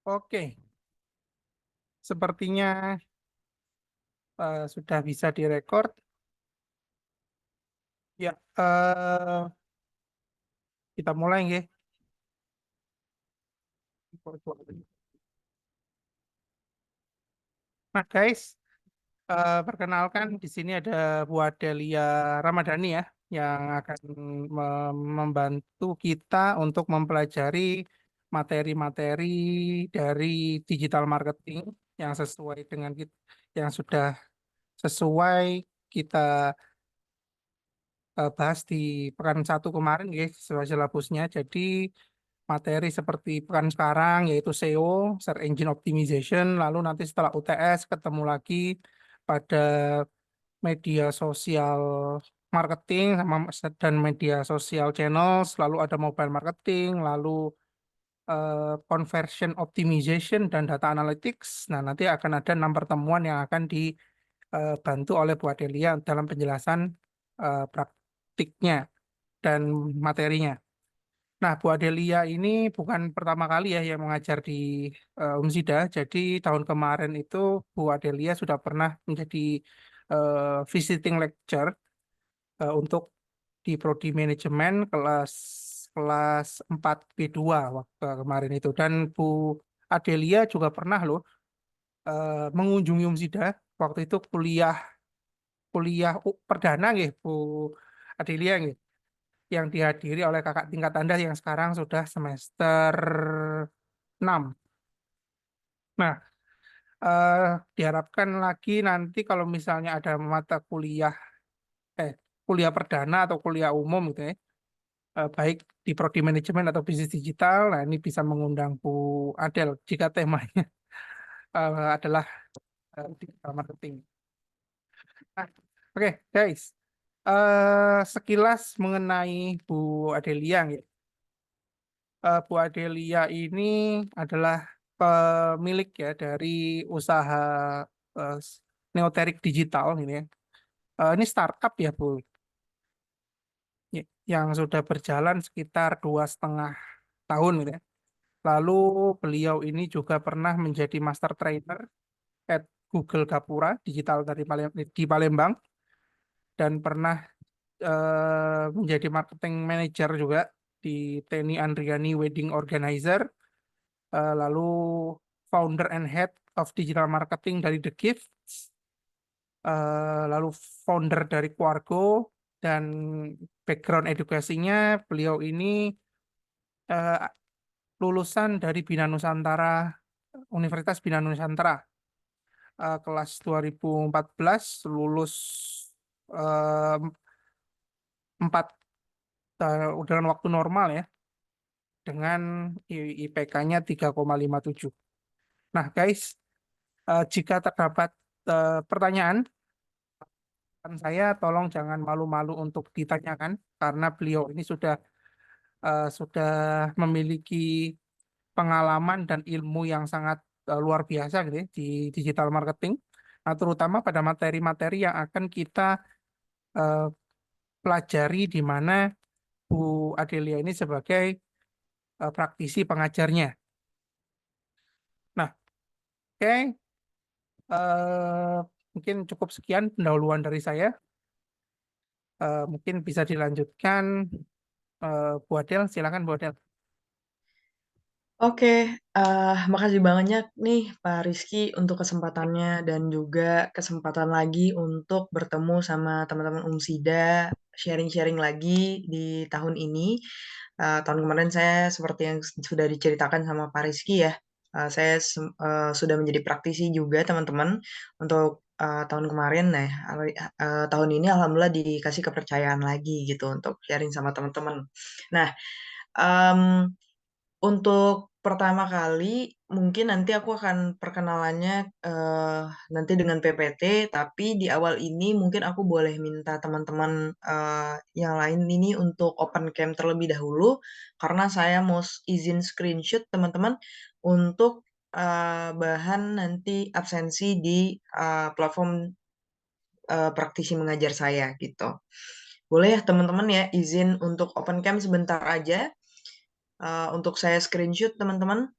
Oke, sepertinya sudah bisa direkord. Ya, kita mulai nggih. Nah, guys, perkenalkan di sini ada Bu Adelia Ramadhani ya, yang akan membantu kita untuk mempelajari materi-materi dari digital marketing yang sesuai dengan yang sudah sesuai kita bahas di pekan satu kemarin guys, sesuai silabusnya. Jadi materi seperti pekan sekarang yaitu SEO, Search Engine Optimization, lalu nanti setelah UTS ketemu lagi pada media sosial marketing sama dan media sosial channels, lalu ada mobile marketing, lalu conversion optimization dan data analytics. Nah, nanti akan ada 6 pertemuan yang akan dibantu oleh Bu Adelia dalam penjelasan praktiknya dan materinya. Nah, Bu Adelia ini bukan pertama kali ya yang mengajar di Umsida. Jadi tahun kemarin itu Bu Adelia sudah pernah menjadi visiting lecture untuk di Prodi Manajemen kelas kelas 4B2 waktu kemarin itu. Dan Bu Adelia juga pernah loh mengunjungi Umsida waktu itu kuliah kuliah perdana nggih Bu Adelia nggih, yang dihadiri oleh kakak tingkat Anda yang sekarang sudah semester 6. Nah, eh, diharapkan lagi nanti kalau misalnya ada mata eh, kuliah perdana atau kuliah umum gitu ya, baik di prodi manajemen atau bisnis digital, nah ini bisa mengundang Bu Adel jika temanya adalah digital marketing. Nah, oke guys, sekilas mengenai Bu Adelia gitu. Bu Adelia ini adalah pemilik ya dari usaha eh, Neoterik Digital ini ya. Ini startup ya Bu, yang sudah berjalan sekitar 2,5 tahun gitu ya. Lalu beliau ini juga pernah menjadi master trainer at Google Gapura Digital di Palembang, dan pernah menjadi marketing manager juga di Tenny Andriani Wedding Organizer, lalu founder and head of digital marketing dari The Gift, lalu founder dari Quargo, dan background edukasinya beliau ini eh, lulusan dari Bina Nusantara, Universitas Bina Nusantara, kelas 2014, lulus eh, 4 dengan waktu normal ya, dengan IPK-nya 3,57. Nah guys, jika terdapat pertanyaan saya, tolong jangan malu-malu untuk ditanyakan karena beliau ini sudah memiliki pengalaman dan ilmu yang sangat luar biasa gitu ya, di digital marketing. Nah, terutama pada materi-materi yang akan kita eh, pelajari di mana Bu Adelia ini sebagai praktisi pengajarnya. Nah, oke, mungkin cukup sekian pendahuluan dari saya. Mungkin bisa dilanjutkan Bu Adel, silakan Bu Adel. Oke, makasih banyak nih Pak Rizky untuk kesempatannya dan juga kesempatan lagi untuk bertemu sama teman-teman Umsida, sharing-sharing lagi di tahun ini. Tahun kemarin saya seperti yang sudah diceritakan sama Pak Rizky ya, saya sudah menjadi praktisi juga teman-teman untuk tahun kemarin. Nah, tahun ini alhamdulillah dikasih kepercayaan lagi gitu untuk sharing sama teman-teman. Nah, em, untuk pertama kali, mungkin nanti aku akan perkenalannya nanti dengan PPT, tapi di awal ini mungkin aku boleh minta teman-teman yang lain ini untuk open cam terlebih dahulu, karena saya mau izin screenshot teman-teman untuk bahan nanti absensi di platform praktisi mengajar saya gitu. Boleh ya teman-teman ya izin untuk open cam sebentar aja untuk saya screenshot teman-teman.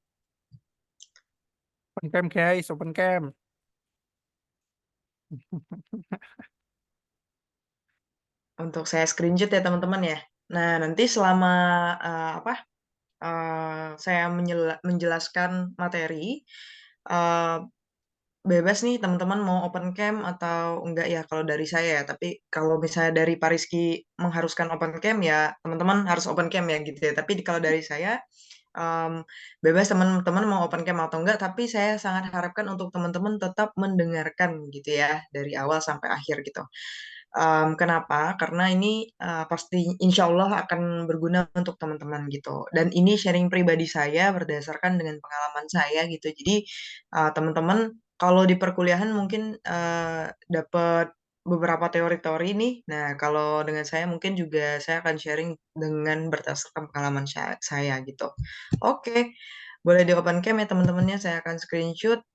Open cam guys, open cam. Untuk saya screenshot ya teman-teman ya. Nah, nanti selama saya menjelaskan materi, eh, bebas nih teman-teman mau open cam atau enggak ya kalau dari saya ya. Tapi kalau misalnya dari Pak Rizky mengharuskan open cam ya teman-teman harus open cam ya gitu ya. Tapi kalau dari saya em, bebas teman-teman mau open cam atau enggak. Tapi saya sangat harapkan untuk teman-teman tetap mendengarkan gitu ya dari awal sampai akhir gitu. Kenapa? Karena ini pasti insya Allah akan berguna untuk teman-teman gitu. Dan ini sharing pribadi saya berdasarkan dengan pengalaman saya gitu. Jadi teman-teman kalau di perkuliahan mungkin dapat beberapa teori-teori nih. Nah, kalau dengan saya mungkin juga saya akan sharing dengan berdasarkan pengalaman saya gitu. Oke, boleh di open cam ya teman-temannya. Saya akan screenshot.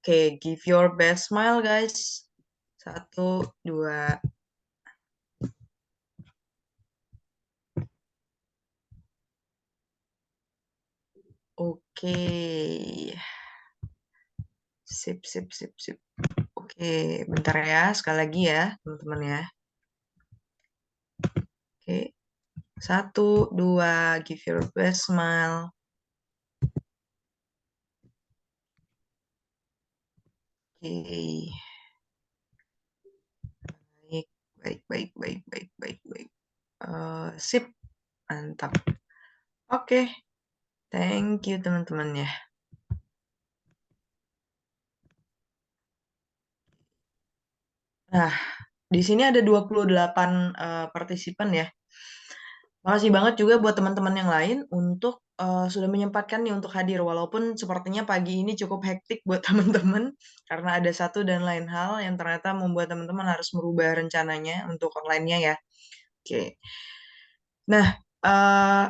Oke, give your best smile guys. Satu, dua. Oke, sip, sip, sip, sip. Oke, bentar ya, sekali lagi ya, teman-teman ya. Oke, satu, dua, give your best smile. Oke, baik, baik, baik, baik, baik, baik, baik. Sip, mantap. Oke, thank you teman-teman ya. Nah, di sini ada 28 partisipan ya. Makasih banget juga buat teman-teman yang lain untuk sudah menyempatkan nih untuk hadir. Walaupun sepertinya pagi ini cukup hektik buat teman-teman karena ada satu dan lain hal yang ternyata membuat teman-teman harus merubah rencananya untuk online-nya ya. Oke. Nah,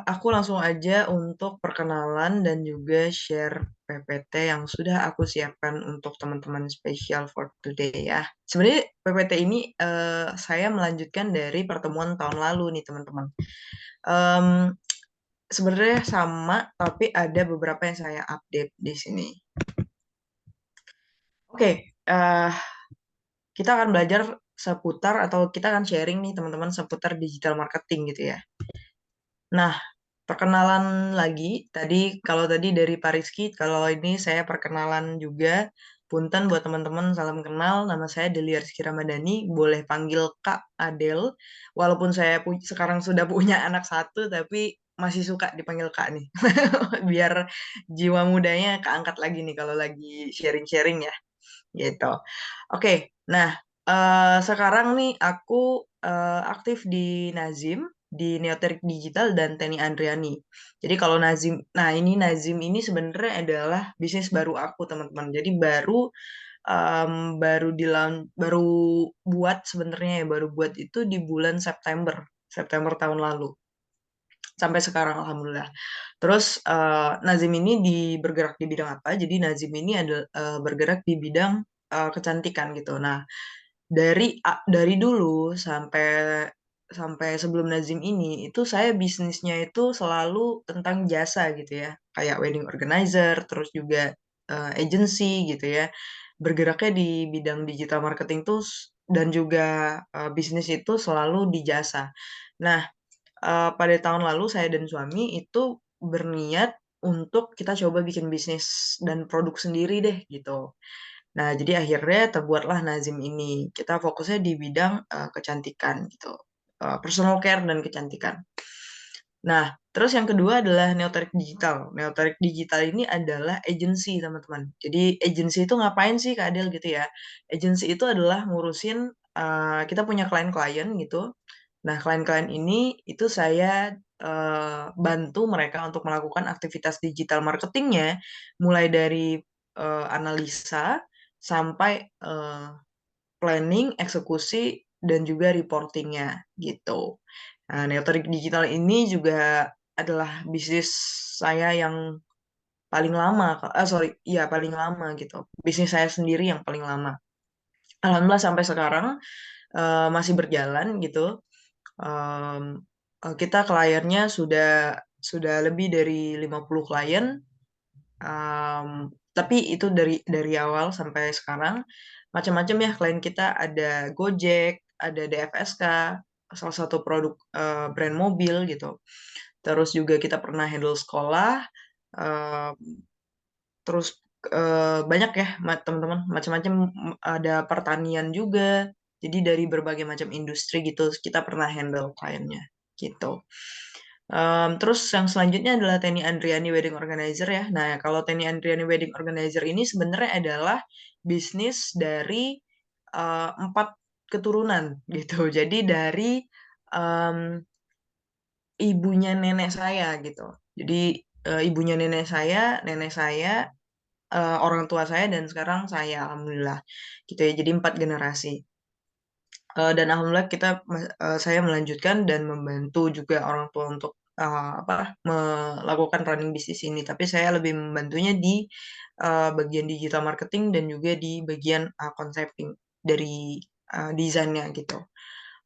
aku langsung aja untuk perkenalan dan juga share PPT yang sudah aku siapkan untuk teman-teman spesial for today ya. Sebenarnya PPT ini saya melanjutkan dari pertemuan tahun lalu nih teman-teman. Em, Sebenarnya sama, tapi ada beberapa yang saya update di sini. Oke, kita akan belajar seputar atau kita akan sharing nih teman-teman seputar digital marketing gitu ya. Nah, perkenalan lagi. Kalau tadi dari Pak Rizky, kalau ini saya perkenalan juga. Punten buat teman-teman, salam kenal. Nama saya Delia Rizky Ramadhani. Boleh panggil Kak Adel. Walaupun saya sekarang sudah punya anak satu, tapi masih suka dipanggil Kak nih. Biar jiwa mudanya keangkat lagi nih kalau lagi sharing-sharing ya gitu. Oke, nah sekarang nih aku aktif di Nazim, di Neoterik Digital dan Teni Andriani. Jadi kalau Nazim, nah ini Nazim ini sebenarnya adalah bisnis baru aku teman-teman. Jadi em, baru buat sebenarnya ya baru buat itu di bulan September tahun lalu sampai sekarang alhamdulillah. Terus Nazim ini bergerak di bidang apa? Jadi Nazim ini adalah bergerak di bidang kecantikan gitu. Nah, dari dulu sampai sampai sebelum Nazim ini itu saya bisnisnya itu selalu tentang jasa gitu ya. Kayak wedding organizer, terus juga agency gitu ya. Bergeraknya di bidang digital marketing tuh dan juga bisnis itu selalu di jasa. Nah, pada tahun lalu saya dan suami itu berniat untuk kita coba bikin bisnis dan produk sendiri deh gitu. Nah, jadi akhirnya terbuatlah Nazim ini. Kita fokusnya di bidang kecantikan gitu. Personal care dan kecantikan. Nah, terus yang kedua adalah Neoterik Digital. Neoterik Digital ini adalah agency, teman-teman. Jadi agency itu ngapain sih, Kak Adel gitu ya? Agency itu adalah ngurusin kita punya klien-klien gitu. Nah, klien-klien ini itu saya bantu mereka untuk melakukan aktivitas digital marketingnya, mulai dari analisa sampai planning, eksekusi, dan juga reportingnya gitu. Nah, Neoterik Digital ini juga adalah bisnis saya yang paling lama, sorry, iya paling lama gitu. Bisnis saya sendiri yang paling lama. Alhamdulillah sampai sekarang masih berjalan gitu. Em, kita kliennya sudah lebih dari 50 klien Tapi itu dari awal sampai sekarang macam-macam ya klien kita, ada Gojek, ada DFSK, salah satu produk brand mobil gitu. Terus juga kita pernah handle sekolah, eh, terus banyak ya teman-teman, macam-macam, ada pertanian juga. Jadi dari berbagai macam industri gitu kita pernah handle kliennya gitu. Terus yang selanjutnya adalah Tenny Andriani Wedding Organizer ya. Nah, kalau Tenny Andriani Wedding Organizer ini sebenarnya adalah bisnis dari 4 keturunan gitu. Jadi dari em, ibunya nenek saya gitu. Jadi ibunya nenek saya, orang tua saya, dan sekarang saya, alhamdulillah gitu ya. Jadi 4 generasi. Dan alhamdulillah saya melanjutkan dan membantu juga orang tua untuk melakukan running bisnis ini. Tapi saya lebih membantunya di bagian digital marketing dan juga di bagian concepting dari desainnya gitu.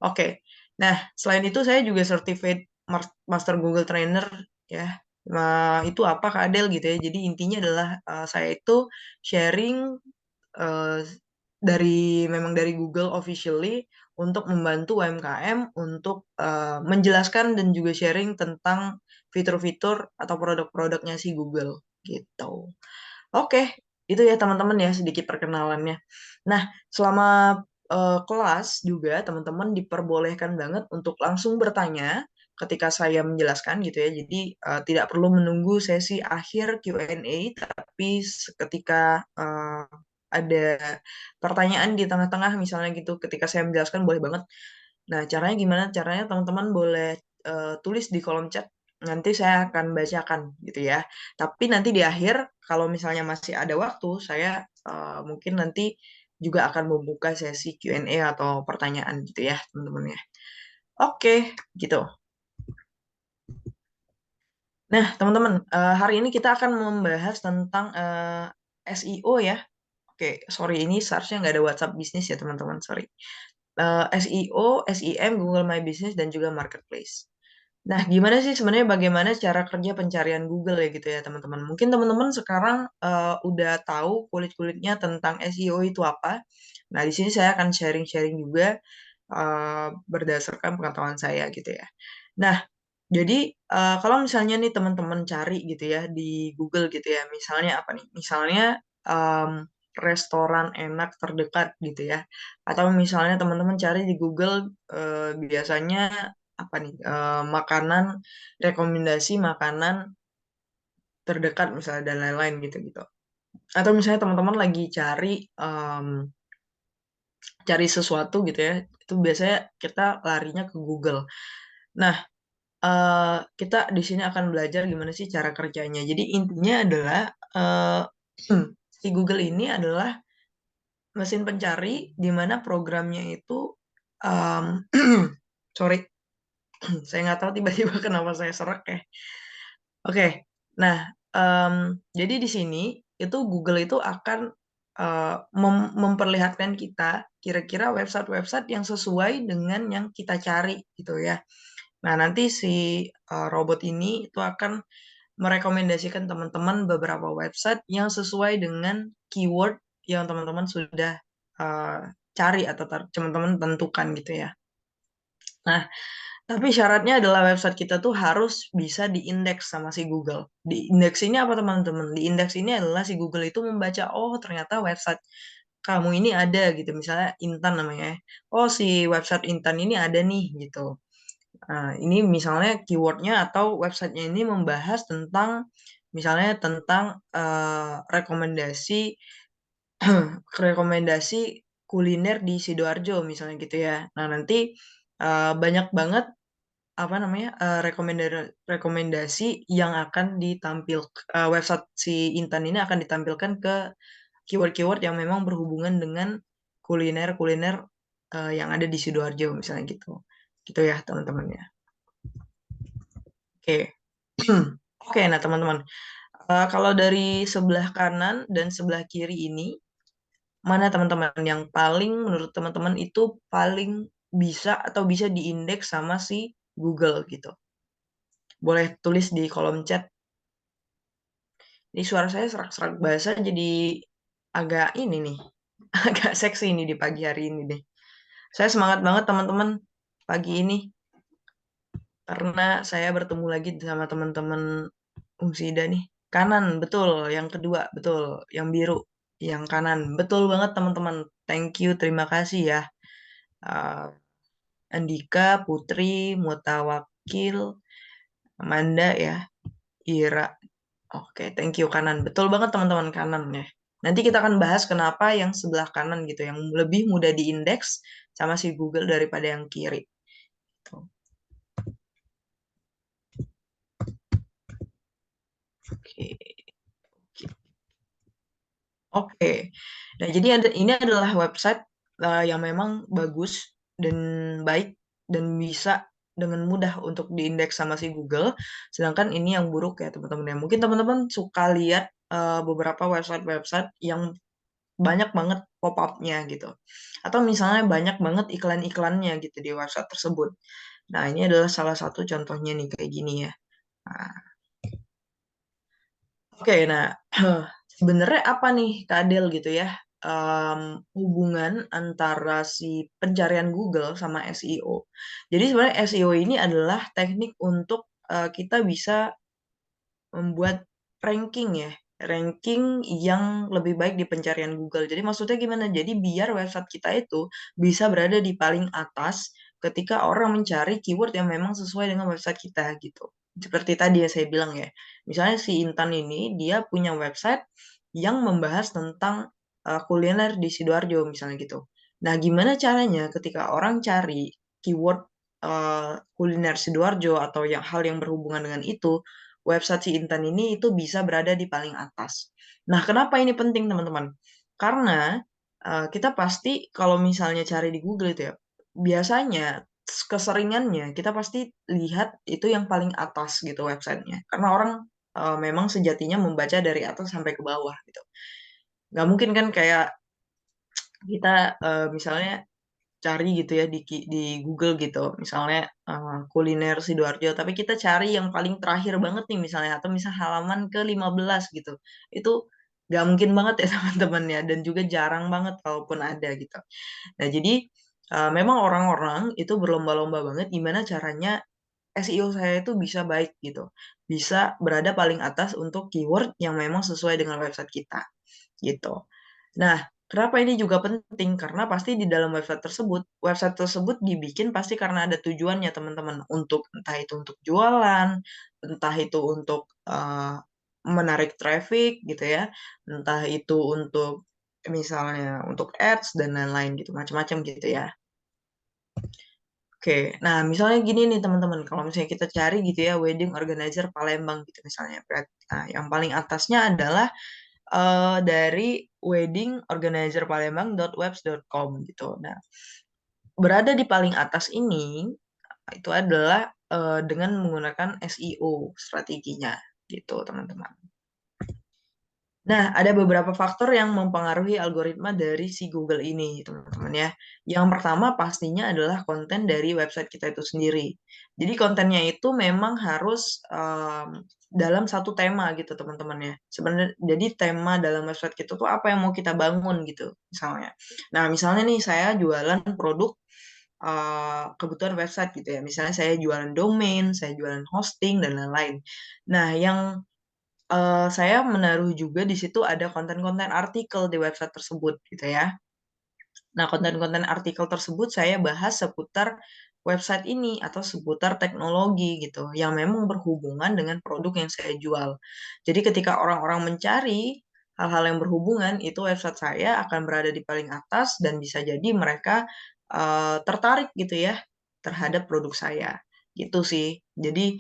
Oke. Nah, selain itu saya juga certified Master Google Trainer ya. Nah, itu apa Kak Adel gitu ya. Jadi intinya adalah saya itu sharing eh, memang dari Google officially untuk membantu UMKM untuk menjelaskan dan juga sharing tentang fitur-fitur atau produk-produknya si Google gitu. Oke, itu ya teman-teman ya sedikit perkenalannya. Nah, selama kelas juga teman-teman diperbolehkan banget untuk langsung bertanya ketika saya menjelaskan gitu ya. Jadi tidak perlu menunggu sesi akhir Q&A, tapi ketika ada pertanyaan di tengah-tengah misalnya gitu, ketika saya menjelaskan boleh banget. Nah, caranya gimana? Caranya teman-teman boleh tulis di kolom chat, nanti saya akan bacakan gitu ya. Tapi nanti di akhir, kalau misalnya masih ada waktu, saya mungkin nanti juga akan membuka sesi Q&A atau pertanyaan gitu ya, teman-teman ya. Oke, gitu. Nah, teman-teman, hari ini kita akan membahas tentang SEO ya. Oke, sorry, ini seharusnya nggak ada WhatsApp bisnis ya, teman-teman. Sorry. SEO, SEM, Google My Business, dan juga Marketplace. Nah, gimana sih sebenarnya bagaimana cara kerja pencarian Google ya gitu ya, teman-teman. Mungkin teman-teman sekarang udah tahu kulit-kulitnya tentang SEO itu apa. Nah, di sini saya akan sharing-sharing juga berdasarkan pengetahuan saya gitu ya. Nah, jadi kalau misalnya nih teman-teman cari gitu ya di Google gitu ya, misalnya apa nih? Misalnya em, restoran enak terdekat gitu ya. Atau misalnya teman-teman cari di Google biasanya apa nih? Makanan, rekomendasi makanan terdekat misalnya dan lain-lain gitu-gitu. Atau misalnya teman-teman lagi cari sesuatu gitu ya, itu biasanya kita larinya ke Google. Nah, kita di sini akan belajar gimana sih cara kerjanya. Jadi intinya adalah eh, si Google ini adalah mesin pencari di mana programnya itu em, sorry, saya nggak tahu tiba-tiba kenapa saya serak ya. Oke, nah jadi di sini itu Google itu akan memperlihatkan kita kira-kira website-website yang sesuai dengan yang kita cari gitu ya. Nah, nanti si robot ini itu akan merekomendasikan teman-teman beberapa website yang sesuai dengan keyword yang teman-teman sudah uh, cari atau teman-teman tentukan gitu ya. Nah, tapi syaratnya adalah website kita tuh harus bisa diindeks sama si Google. Di indeks ini apa teman-teman? Di indeks ini adalah si Google itu membaca, oh ternyata website kamu ini ada gitu. Misalnya Intan namanya, ya. Oh si website Intan ini ada nih gitu. Nah, ini misalnya keywordnya atau websitenya ini membahas tentang misalnya tentang rekomendasi rekomendasi kuliner di Sidoarjo misalnya gitu ya. Nah, nanti banyak banget apa namanya rekomendasi yang akan website si Intan ini akan ditampilkan ke keyword-keyword yang memang berhubungan dengan kuliner-kuliner yang ada di Sidoarjo misalnya gitu. Gitu ya, teman-teman ya. Oke. Oke, nah teman-teman, kalau dari sebelah kanan dan sebelah kiri ini, mana teman-teman yang paling menurut teman-teman itu paling bisa atau bisa diindeks sama si Google gitu? Boleh tulis di kolom chat. Ini suara saya serak-serak bahasa jadi agak ini nih, agak seksi ini di pagi hari ini deh. Saya semangat banget teman-teman pagi ini karena saya bertemu lagi sama teman-teman Umsida nih. Kanan, betul. Yang kedua, betul. Yang biru, yang kanan. Betul banget teman-teman. Thank you, terima kasih ya. Uh, Andika, Putri, Mutawakil, Amanda ya, Ira. Oke, thank you kanan. Betul banget teman-teman kanan ya. Nanti kita akan bahas kenapa yang sebelah kanan gitu, yang lebih mudah diindeks sama si Google daripada yang kiri. Tuh. Oke, oke. Nah, jadi ini adalah website yang memang bagus dan baik dan bisa dengan mudah untuk diindeks sama si Google. Sedangkan ini yang buruk ya teman-teman ya. Mungkin teman-teman suka lihat beberapa website-website yang banyak banget pop-up-nya gitu. Atau misalnya banyak banget iklan-iklannya gitu di website tersebut. Nah, ini adalah salah satu contohnya nih kayak gini ya. Nah, oke, nah sebenarnya apa nih Kak Adel gitu ya hubungan antara si pencarian Google sama SEO. Jadi sebenarnya SEO ini adalah teknik untuk kita bisa membuat ranking ya, ranking yang lebih baik di pencarian Google. Jadi maksudnya gimana? Jadi biar website kita itu bisa berada di paling atas ketika orang mencari keyword yang memang sesuai dengan website kita gitu. Seperti tadi yang saya bilang ya. Misalnya si Intan ini dia punya website yang membahas tentang kuliner di Sidoarjo misalnya gitu. Nah, gimana caranya ketika orang cari keyword kuliner Sidoarjo atau yang hal yang berhubungan dengan itu, website si Intan ini itu bisa berada di paling atas. Nah, kenapa ini penting teman-teman? Karena kita pasti kalau misalnya cari di Google itu ya, biasanya keseringannya kita pasti lihat itu yang paling atas gitu websitenya. Karena orang memang sejatinya membaca dari atas sampai ke bawah gitu. Nggak mungkin kan kayak kita misalnya cari gitu ya di Google gitu, misalnya kuliner Sidoarjo, tapi kita cari yang paling terakhir banget nih misalnya, atau misal halaman ke-15 gitu. Itu gak mungkin banget ya teman-teman ya, dan juga jarang banget kalaupun ada gitu. Nah, jadi memang orang-orang itu berlomba-lomba banget gimana caranya SEO saya itu bisa baik gitu. Bisa berada paling atas untuk keyword yang memang sesuai dengan website kita gitu. Nah, kenapa ini juga penting? Karena pasti di dalam website tersebut dibikin pasti karena ada tujuannya teman-teman. Untuk entah itu untuk jualan, entah itu untuk menarik traffic gitu ya, entah itu untuk misalnya untuk ads dan lain-lain gitu, macam-macam gitu ya. Oke, nah misalnya gini nih teman-teman, kalau misalnya kita cari gitu ya wedding organizer Palembang gitu misalnya, nah, yang paling atasnya adalah dari weddingorganizerpalembang.webs.com gitu. Nah, berada di paling atas ini itu adalah dengan menggunakan SEO strateginya gitu, teman-teman. Nah, ada beberapa faktor yang mempengaruhi algoritma dari si Google ini, teman-teman ya. Yang pertama pastinya adalah konten dari website kita itu sendiri. Jadi kontennya itu memang harus dalam satu tema gitu, teman-teman ya. Sebenarnya, jadi tema dalam website kita tuh apa yang mau kita bangun gitu, misalnya. Nah, misalnya nih saya jualan produk kebutuhan website gitu ya. Misalnya saya jualan domain, saya jualan hosting dan lain-lain. Nah, yang saya menaruh juga di situ ada konten-konten artikel di website tersebut gitu ya. Nah, konten-konten artikel tersebut saya bahas seputar website ini atau seputar teknologi gitu yang memang berhubungan dengan produk yang saya jual. Jadi ketika orang-orang mencari hal-hal yang berhubungan, itu website saya akan berada di paling atas dan bisa jadi mereka tertarik gitu ya terhadap produk saya. Gitu sih. Jadi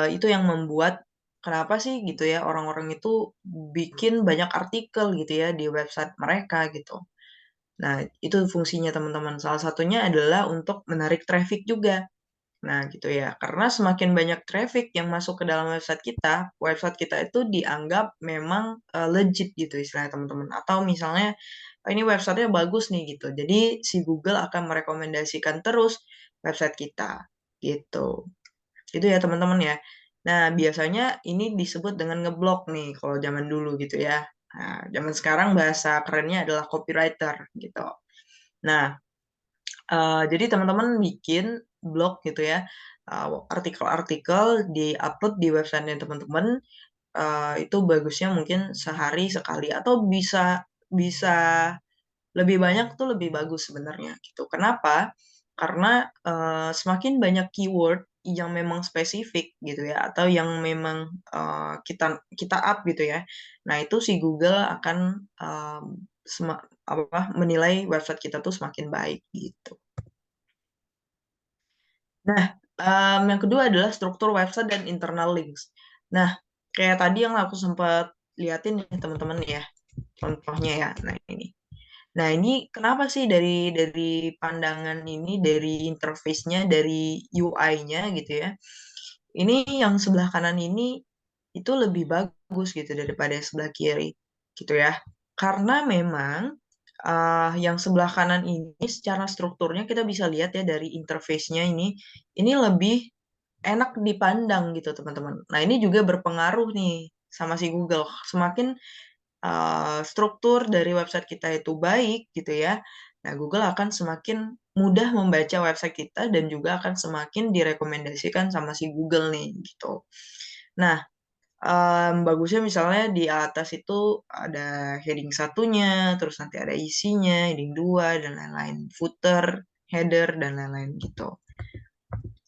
itu yang membuat kenapa sih gitu ya orang-orang itu bikin banyak artikel gitu ya di website mereka gitu. Nah, itu fungsinya teman-teman. Salah satunya adalah untuk menarik traffic juga. Nah, gitu ya. Karena semakin banyak traffic yang masuk ke dalam website kita itu dianggap memang legit gitu istilahnya teman-teman. Atau misalnya, "Oh, ini websitenya bagus nih gitu. Jadi si Google akan merekomendasikan terus website kita. Gitu. Itu ya teman-teman ya. Nah, biasanya ini disebut dengan ngeblok nih kalau zaman dulu gitu ya. Nah, zaman sekarang bahasa kerennya adalah copywriter gitu. Nah, jadi teman-teman bikin blog gitu ya, artikel-artikel di-upload di websitenya teman-teman, itu bagusnya mungkin sehari sekali atau bisa bisa lebih banyak tuh lebih bagus sebenarnya gitu. Kenapa? Karena semakin banyak keyword yang memang spesifik gitu ya, atau yang memang kita kita up gitu ya. Nah itu si Google akan menilai website kita tuh semakin baik gitu. Nah, yang kedua adalah struktur website dan internal links. Nah, kayak tadi yang aku sempat liatin ya teman-teman ya, contohnya ya. Nah ini. Nah, ini kenapa sih dari pandangan ini, dari interface-nya, dari UI-nya gitu ya. Ini yang sebelah kanan ini itu lebih bagus gitu daripada yang sebelah kiri gitu ya. Karena memang yang sebelah kanan ini secara strukturnya kita bisa lihat ya dari interface-nya ini lebih enak dipandang gitu teman-teman. Nah, ini juga berpengaruh nih sama si Google. Semakin struktur dari website kita itu baik gitu ya, nah Google akan semakin mudah membaca website kita dan juga akan semakin direkomendasikan sama si Google nih gitu. Nah, bagusnya misalnya di atas itu ada heading satunya, terus nanti ada isinya, heading dua dan lain-lain, footer, header dan lain-lain gitu.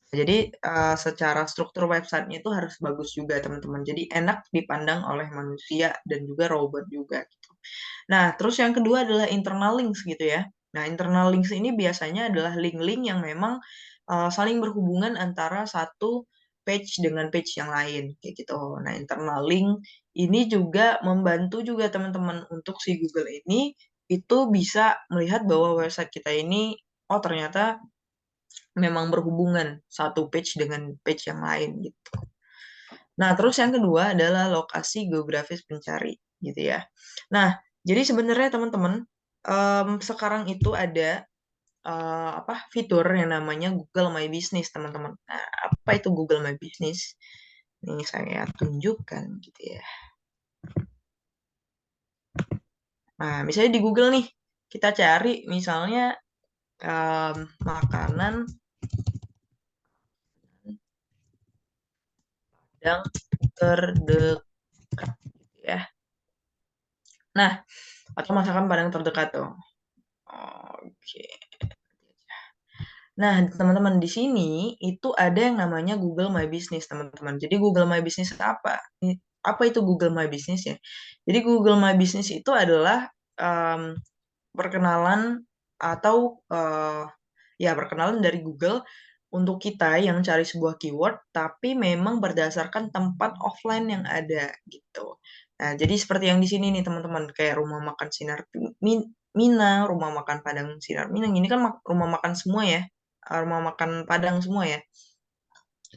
Jadi secara struktur websitenya itu harus bagus juga teman-teman. Jadi enak dipandang oleh manusia dan juga robot juga gitu. Nah, terus yang kedua adalah internal links gitu ya. Nah, internal links ini biasanya adalah link-link yang memang saling berhubungan antara satu page dengan page yang lain kayak gitu. Nah, internal link ini juga membantu juga teman-teman untuk si Google ini itu bisa melihat bahwa website kita ini oh ternyata memang berhubungan satu page dengan page yang lain gitu. Nah, terus yang kedua adalah lokasi geografis pencari gitu ya. Nah, jadi sebenarnya teman-teman sekarang itu ada fitur yang namanya Google My Business teman-teman. Nah, apa itu Google My Business? Ini saya tunjukkan gitu ya. Nah, misalnya di Google nih kita cari misalnya makanan yang terdekat gitu ya. Nah, atau masakan Padang terdekat tuh. Oke. Nah, teman-teman di sini itu ada yang namanya Google My Business, teman-teman. Jadi Google My Business itu apa? Apa itu Google My Business ya? Jadi Google My Business itu adalah perkenalan atau ya perkenalan dari Google untuk kita yang cari sebuah keyword, tapi memang berdasarkan tempat offline yang ada gitu. Nah, jadi seperti yang di sini nih teman-teman, kayak rumah makan Sinar Minang, rumah makan Padang Sinar Minang. Ini kan rumah makan semua ya, rumah makan Padang semua ya,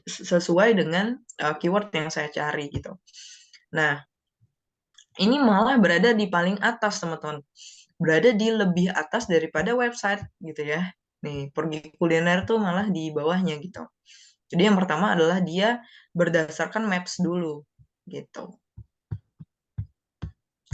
sesuai dengan keyword yang saya cari gitu. Nah, ini malah berada di paling atas teman-teman, berada di lebih atas daripada website gitu ya. Nih, pergi kuliner tuh malah di bawahnya gitu. Jadi yang pertama adalah dia berdasarkan maps dulu gitu.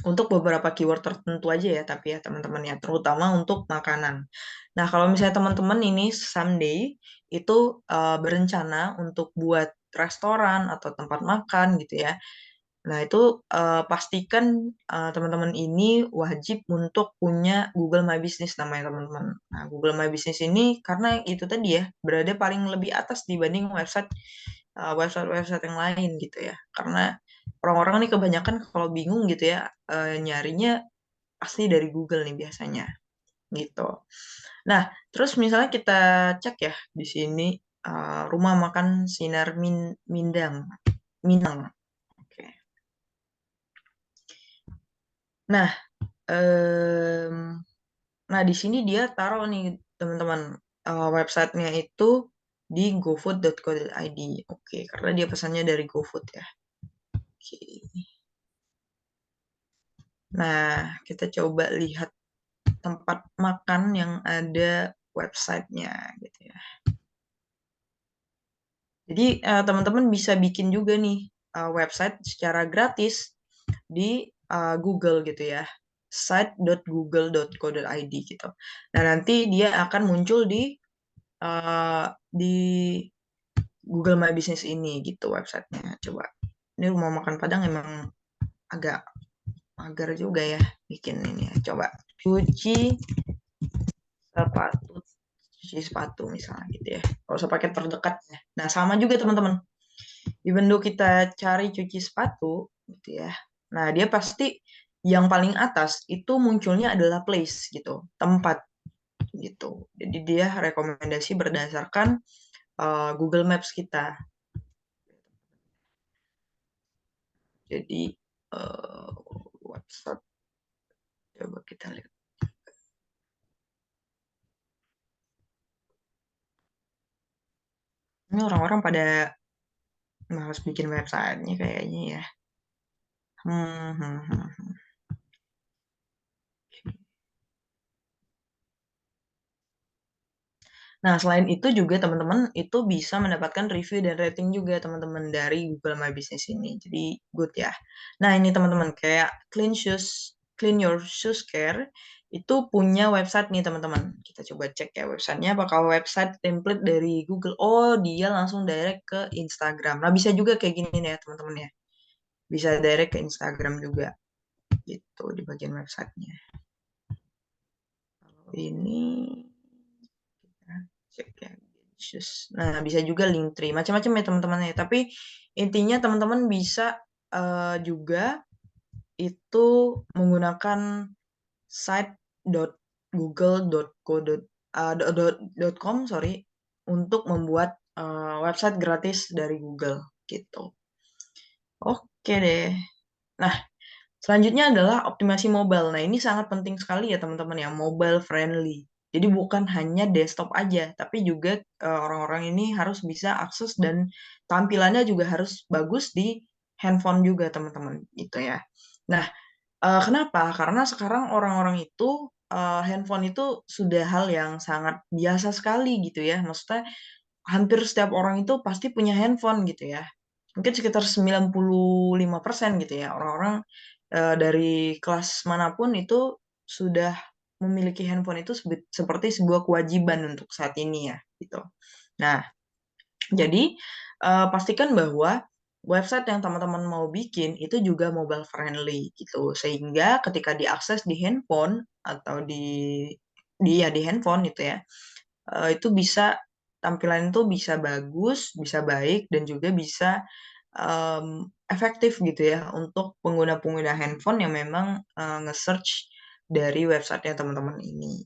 Untuk beberapa keyword tertentu aja ya, tapi ya teman-teman ya, terutama untuk makanan. Nah, kalau misalnya teman-teman ini someday itu berencana untuk buat restoran atau tempat makan gitu ya. Nah, itu pastikan teman-teman ini wajib untuk punya Google My Business namanya teman-teman. Nah, Google My Business ini karena itu tadi ya, berada paling lebih atas dibanding website-website yang lain gitu ya. Karena orang-orang nih kebanyakan kalau bingung gitu ya, nyarinya pasti dari Google nih biasanya gitu. Nah, terus misalnya kita cek ya di sini rumah makan Sinar Mindang, Minang. Oke. Nah, em, nah di sini dia taruh nih teman-teman websitenya itu di gofood.co.id. Oke, karena dia pesannya dari GoFood ya. Oke. Nah, kita coba lihat tempat makan yang ada websitenya gitu ya. Jadi teman-teman bisa bikin juga nih website secara gratis di Google gitu ya, site.google.co.id gitu. Nah, nanti dia akan muncul di Google My Business ini gitu websitenya. Coba, ini rumah makan Padang emang agak mager juga ya bikin ini ya. Coba sepatu, cuci sepatu misalnya gitu ya. Kalau usah pakai terdekat ya. Nah, sama juga teman-teman. Even though kita cari cuci sepatu gitu ya. Nah, dia pasti yang paling atas itu munculnya adalah place gitu, tempat gitu. Jadi dia rekomendasi berdasarkan Google Maps kita. Jadi uh, WhatsApp, coba kita lihat. Ini orang-orang pada malas bikin websitenya kayaknya ya. Hmm, hmm, hmm, hmm. Nah, selain itu juga teman-teman itu bisa mendapatkan review dan rating juga teman-teman dari Google My Business ini. Jadi good ya. Nah, ini teman-teman kayak Clean Your Shoes Care itu punya website nih teman-teman. Kita coba cek ya websitenya apakah website template dari Google. Oh, dia langsung direct ke Instagram. Nah, bisa juga kayak gini nih ya teman-teman ya. Bisa direct ke Instagram juga gitu di bagian websitenya. Kalau ini cek ya. Nah, bisa juga Linktree, macam-macam ya teman-teman ya. Tapi intinya teman-teman bisa juga itu menggunakan site.google.co.com sorry untuk membuat website gratis dari Google gitu. Oke deh. Nah, selanjutnya adalah optimasi mobile. Nah, ini sangat penting sekali ya teman-teman ya, mobile friendly. Jadi bukan hanya desktop aja, tapi juga orang-orang ini harus bisa akses dan tampilannya juga harus bagus di handphone juga teman-teman gitu ya. Nah, kenapa? Karena sekarang orang-orang itu handphone itu sudah hal yang sangat biasa sekali gitu ya. Maksudnya hampir setiap orang itu pasti punya handphone gitu ya. Mungkin sekitar 95% gitu ya. Orang-orang dari kelas manapun itu sudah memiliki handphone itu seperti sebuah kewajiban untuk saat ini ya gitu. Nah, jadi pastikan bahwa website yang teman-teman mau bikin itu juga mobile friendly gitu. Sehingga ketika diakses di handphone atau di handphone gitu ya, itu bisa tampilan itu bisa bagus, bisa baik dan juga bisa efektif gitu ya untuk pengguna-pengguna handphone yang memang nge-search dari websitenya teman-teman ini.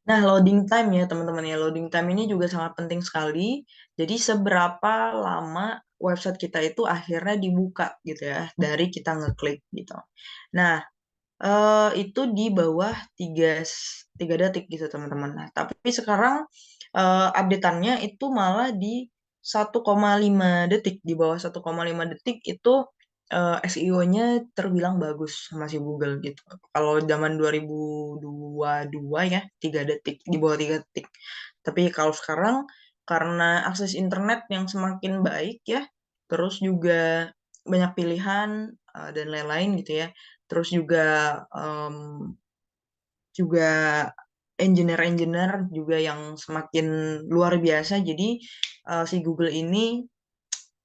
Nah, loading time ya teman-teman ya. Loading time ini juga sangat penting sekali. Jadi seberapa lama website kita itu akhirnya dibuka gitu ya dari kita ngeklik gitu. Nah, itu di bawah 3 detik gitu teman-teman. Nah, tapi sekarang update-annya itu malah di 1,5 detik. Di bawah 1,5 detik itu SEO-nya terbilang bagus sama si Google gitu. Kalau zaman 2022 ya 3 detik, di bawah 3 detik. Tapi kalau sekarang karena akses internet yang semakin baik ya, terus juga banyak pilihan dan lain-lain gitu ya. Terus juga juga engineer-engineer juga yang semakin luar biasa. Jadi si Google ini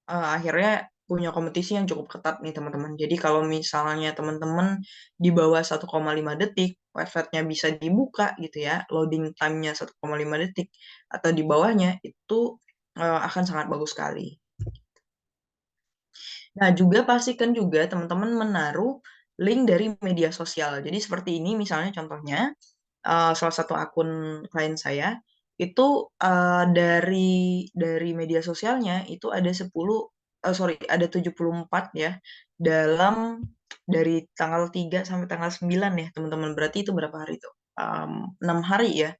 akhirnya punya kompetisi yang cukup ketat nih teman-teman. Jadi kalau misalnya teman-teman di bawah 1,5 detik websitenya bisa dibuka gitu ya, loading time-nya 1,5 detik atau di bawahnya itu akan sangat bagus sekali. Nah, juga pastikan juga teman-teman menaruh link dari media sosial. Jadi seperti ini misalnya contohnya salah satu akun klien saya itu dari media sosialnya itu ada 10 sorry ada 74 ya dalam dari tanggal 3 sampai tanggal 9 ya teman-teman. Berarti itu berapa hari itu? 6 hari ya,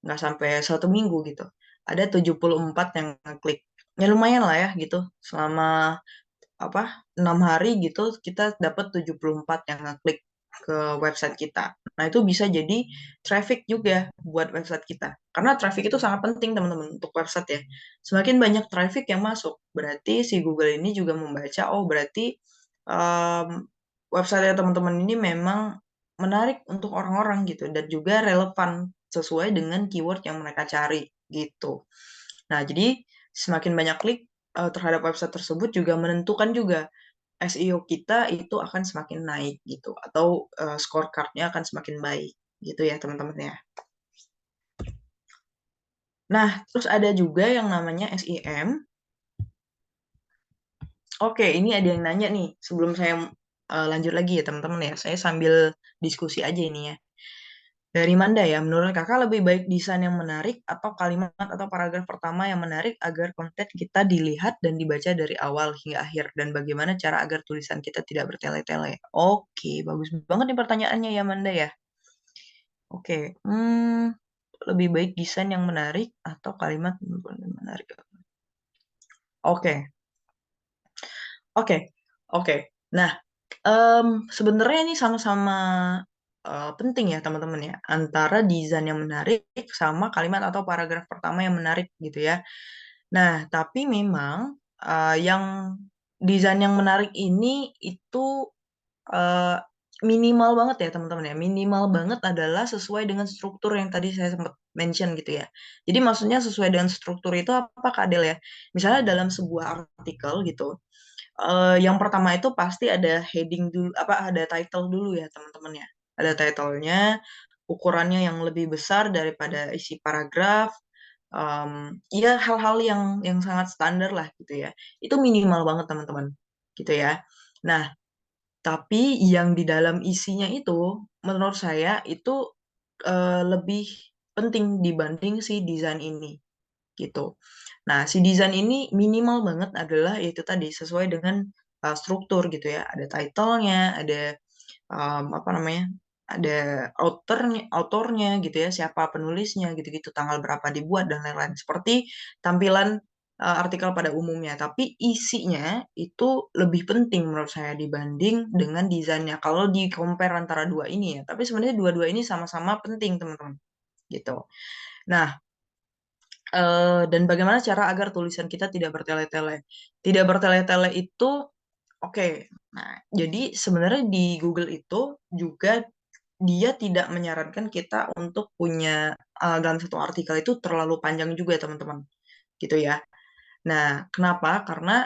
nggak sampai 1 minggu gitu. Ada 74 yang ngeklik. Ya lumayan lah ya gitu. Selama 6 hari gitu kita dapat 74 yang ngeklik. ke website kita. Nah, itu bisa jadi traffic juga buat website kita. Karena traffic itu sangat penting, teman-teman, untuk website ya. Semakin banyak traffic yang masuk, berarti si Google ini juga membaca, oh berarti website teman-teman ini memang menarik untuk orang-orang gitu dan juga relevan sesuai dengan keyword yang mereka cari gitu. Nah, jadi semakin banyak klik terhadap website tersebut juga menentukan juga SEO kita itu akan semakin naik gitu atau scorecard-nya akan semakin baik gitu ya teman-teman ya. Nah, terus ada juga yang namanya SEM. Oke, ini ada yang nanya nih sebelum saya lanjut lagi ya teman-teman ya. Saya sambil diskusi aja ini ya. Dari Manda ya, menurut kakak lebih baik desain yang menarik atau kalimat atau paragraf pertama yang menarik agar konten kita dilihat dan dibaca dari awal hingga akhir? Dan bagaimana cara agar tulisan kita tidak bertele-tele? Oke, bagus banget nih pertanyaannya ya Manda ya. Oke, lebih baik desain yang menarik atau kalimat yang menarik? Oke, oke, oke. Nah, sebenarnya ini sama-sama penting ya teman-teman ya, antara desain yang menarik sama kalimat atau paragraf pertama yang menarik gitu ya. Nah, tapi memang yang desain yang menarik ini itu eh, minimal banget ya teman-teman ya. Minimal banget adalah sesuai dengan struktur yang tadi saya sempat mention gitu ya. Jadi maksudnya sesuai dengan struktur itu apa Kak Adel ya? Misalnya dalam sebuah artikel gitu, yang pertama itu pasti ada heading dulu, apa ada title dulu ya teman-teman ya. Ada titlenya, ukurannya yang lebih besar daripada isi paragraf. Ya hal-hal yang sangat standar lah gitu ya. Itu minimal banget teman-teman, gitu ya. Nah, tapi yang di dalam isinya itu, menurut saya itu lebih penting dibanding si desain ini, gitu. Nah, si desain ini minimal banget adalah yaitu tadi sesuai dengan struktur gitu ya. Ada title-nya, ada apa namanya, ada autornya gitu ya, siapa penulisnya gitu-gitu, tanggal berapa dibuat dan lain-lain. Seperti tampilan artikel pada umumnya, tapi isinya itu lebih penting menurut saya dibanding dengan desainnya. Kalau di compare antara dua ini ya, tapi sebenarnya dua-dua ini sama-sama penting teman-teman gitu. Nah, dan bagaimana cara agar tulisan kita tidak bertele-tele? Tidak bertele-tele itu oke. Nah, jadi sebenarnya di Google itu juga dia tidak menyarankan kita untuk punya dalam satu artikel itu terlalu panjang juga teman-teman, gitu ya. Nah, kenapa? Karena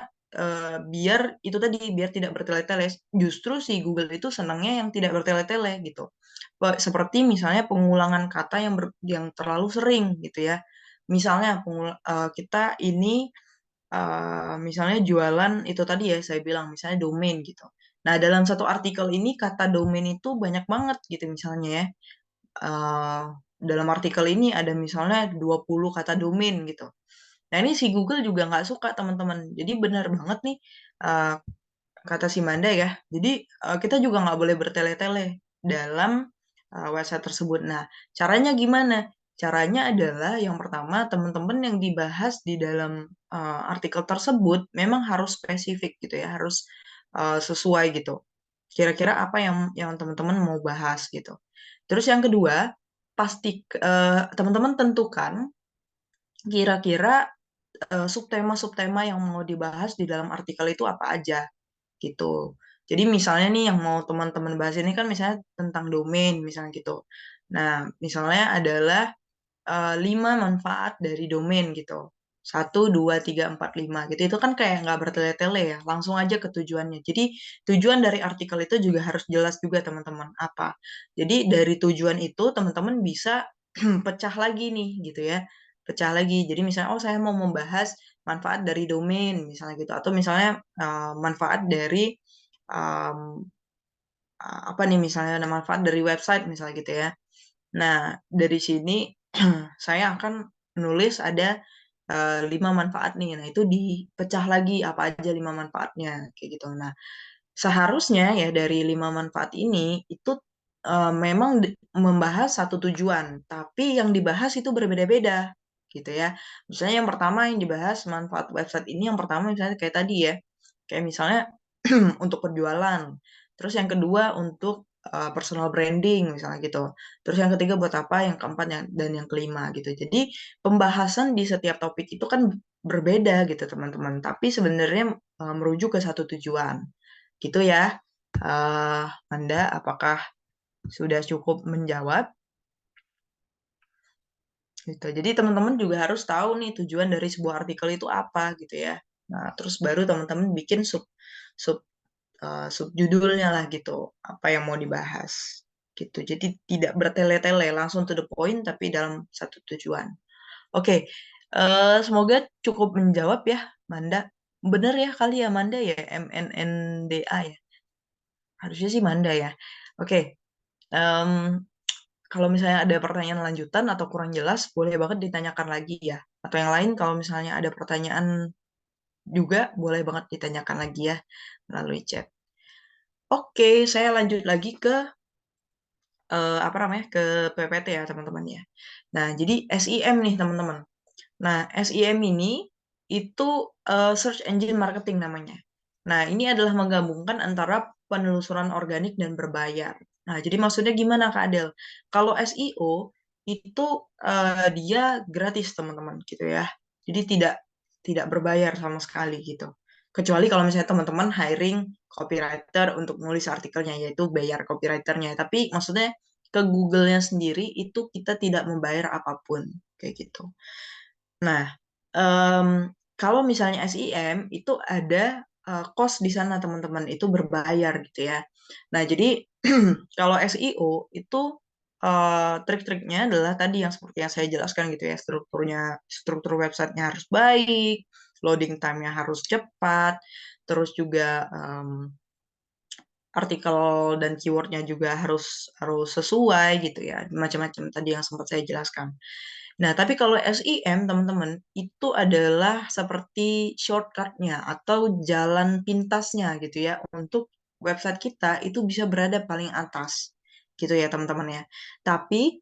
biar itu tadi biar tidak bertele-tele. Justru si Google itu senangnya yang tidak bertele-tele gitu. Seperti misalnya pengulangan kata yang terlalu sering gitu ya. Misalnya kita ini misalnya jualan itu tadi ya saya bilang misalnya domain gitu. Nah, dalam satu artikel ini kata domain itu banyak banget gitu misalnya ya. Eh, dalam artikel ini ada misalnya 20 kata domain gitu. Nah, ini si Google juga nggak suka teman-teman. Jadi benar banget nih eh, kata si Manda ya. Jadi kita juga nggak boleh bertele-tele dalam website tersebut. Nah, caranya gimana? Caranya adalah yang pertama teman-teman yang dibahas di dalam artikel tersebut memang harus spesifik gitu ya, harus sesuai gitu. Kira-kira apa yang teman-teman mau bahas gitu. Terus yang kedua, pasti teman-teman tentukan kira-kira subtema-subtema yang mau dibahas di dalam artikel itu apa aja gitu. Jadi misalnya nih yang mau teman-teman bahas ini kan misalnya tentang domain misalnya gitu. Nah, misalnya adalah 5 manfaat dari domain gitu. 1, 2, 3, 4, 5 gitu. Itu kan kayak nggak bertele-tele ya. Langsung aja ke tujuannya. Jadi tujuan dari artikel itu juga harus jelas juga teman-teman. Apa? Jadi dari tujuan itu teman-teman bisa pecah lagi nih gitu ya. Pecah lagi. Jadi misalnya, oh saya mau membahas manfaat dari domain misalnya gitu. Atau misalnya manfaat dari um, apa nih misalnya ada manfaat dari website misalnya gitu ya. Nah, dari sini saya akan menulis ada 5 manfaat nih. Nah, itu dipecah lagi apa aja 5 manfaatnya kayak gitu. Nah, seharusnya ya dari 5 manfaat ini itu memang membahas satu tujuan, tapi yang dibahas itu berbeda-beda gitu ya. Misalnya yang pertama yang dibahas manfaat website ini yang pertama misalnya kayak tadi ya. Kayak misalnya untuk penjualan. Terus yang kedua untuk personal branding misalnya gitu. Terus yang ketiga buat apa, yang keempat dan yang kelima gitu. Jadi pembahasan di setiap topik itu kan berbeda gitu teman-teman, tapi sebenarnya merujuk ke satu tujuan. Gitu ya. Anda, apakah sudah cukup menjawab? Gitu. Jadi teman-teman juga harus tahu nih tujuan dari sebuah artikel itu apa gitu ya. Nah, terus baru teman-teman bikin sub subjudulnya lah gitu, apa yang mau dibahas gitu. Jadi tidak bertele-tele, langsung to the point tapi dalam satu tujuan. Oke, semoga cukup menjawab ya, Manda. Bener ya kali ya Manda ya, MNNDA ya. Harusnya sih Manda ya. Oke, em, kalau misalnya ada pertanyaan lanjutan atau kurang jelas, boleh banget ditanyakan lagi ya. Atau yang lain, kalau misalnya ada pertanyaan juga, boleh banget ditanyakan lagi ya melalui chat. Oke, saya lanjut lagi ke apa namanya, ke PPT ya teman-teman ya. Nah, jadi SEM nih teman-teman. Nah, SEM ini itu Search Engine Marketing namanya. Nah, ini adalah menggabungkan antara penelusuran organik dan berbayar. Nah, jadi maksudnya gimana Kak Adel? Kalau SEO itu dia gratis teman-teman gitu ya. Jadi tidak tidak berbayar sama sekali gitu. Kecuali kalau misalnya teman-teman hiring copywriter untuk nulis artikelnya, yaitu bayar copywriternya. Tapi maksudnya ke Google-nya sendiri itu kita tidak membayar apapun kayak gitu. Nah, em, kalau misalnya SEM itu ada cost di sana teman-teman, itu berbayar gitu ya. Nah, jadi kalau SEO itu trik-triknya adalah tadi yang seperti yang saya jelaskan gitu ya, struktur websitenya harus baik, loading time-nya harus cepat, terus juga artikel dan keywordnya juga harus harus sesuai gitu ya, macam-macam tadi yang sempat saya jelaskan. Nah, tapi kalau SEM, teman-teman, itu adalah seperti shortcut-nya atau jalan pintasnya gitu ya, untuk website kita itu bisa berada paling atas gitu ya, teman-teman ya. Tapi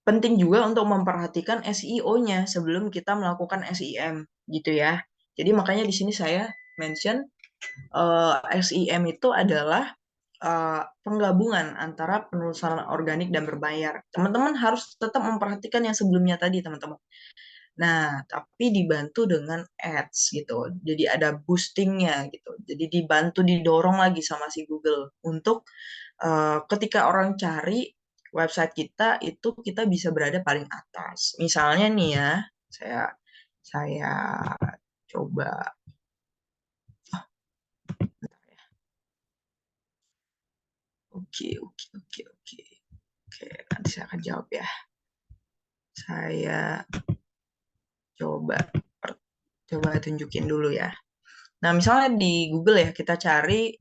penting juga untuk memperhatikan SEO-nya sebelum kita melakukan SEM gitu ya. Jadi makanya di sini saya mention SEM itu adalah penggabungan antara penelusuran organik dan berbayar. Teman-teman harus tetap memperhatikan yang sebelumnya tadi, teman-teman. Nah, tapi dibantu dengan ads gitu. Jadi ada boostingnya gitu. Jadi dibantu didorong lagi sama si Google untuk ketika orang cari website kita itu kita bisa berada paling atas. Misalnya nih ya, saya coba. Oke, oke, oke, oke. Oke, nanti saya akan jawab ya. Saya coba coba tunjukin dulu ya. Nah, misalnya di Google ya, kita cari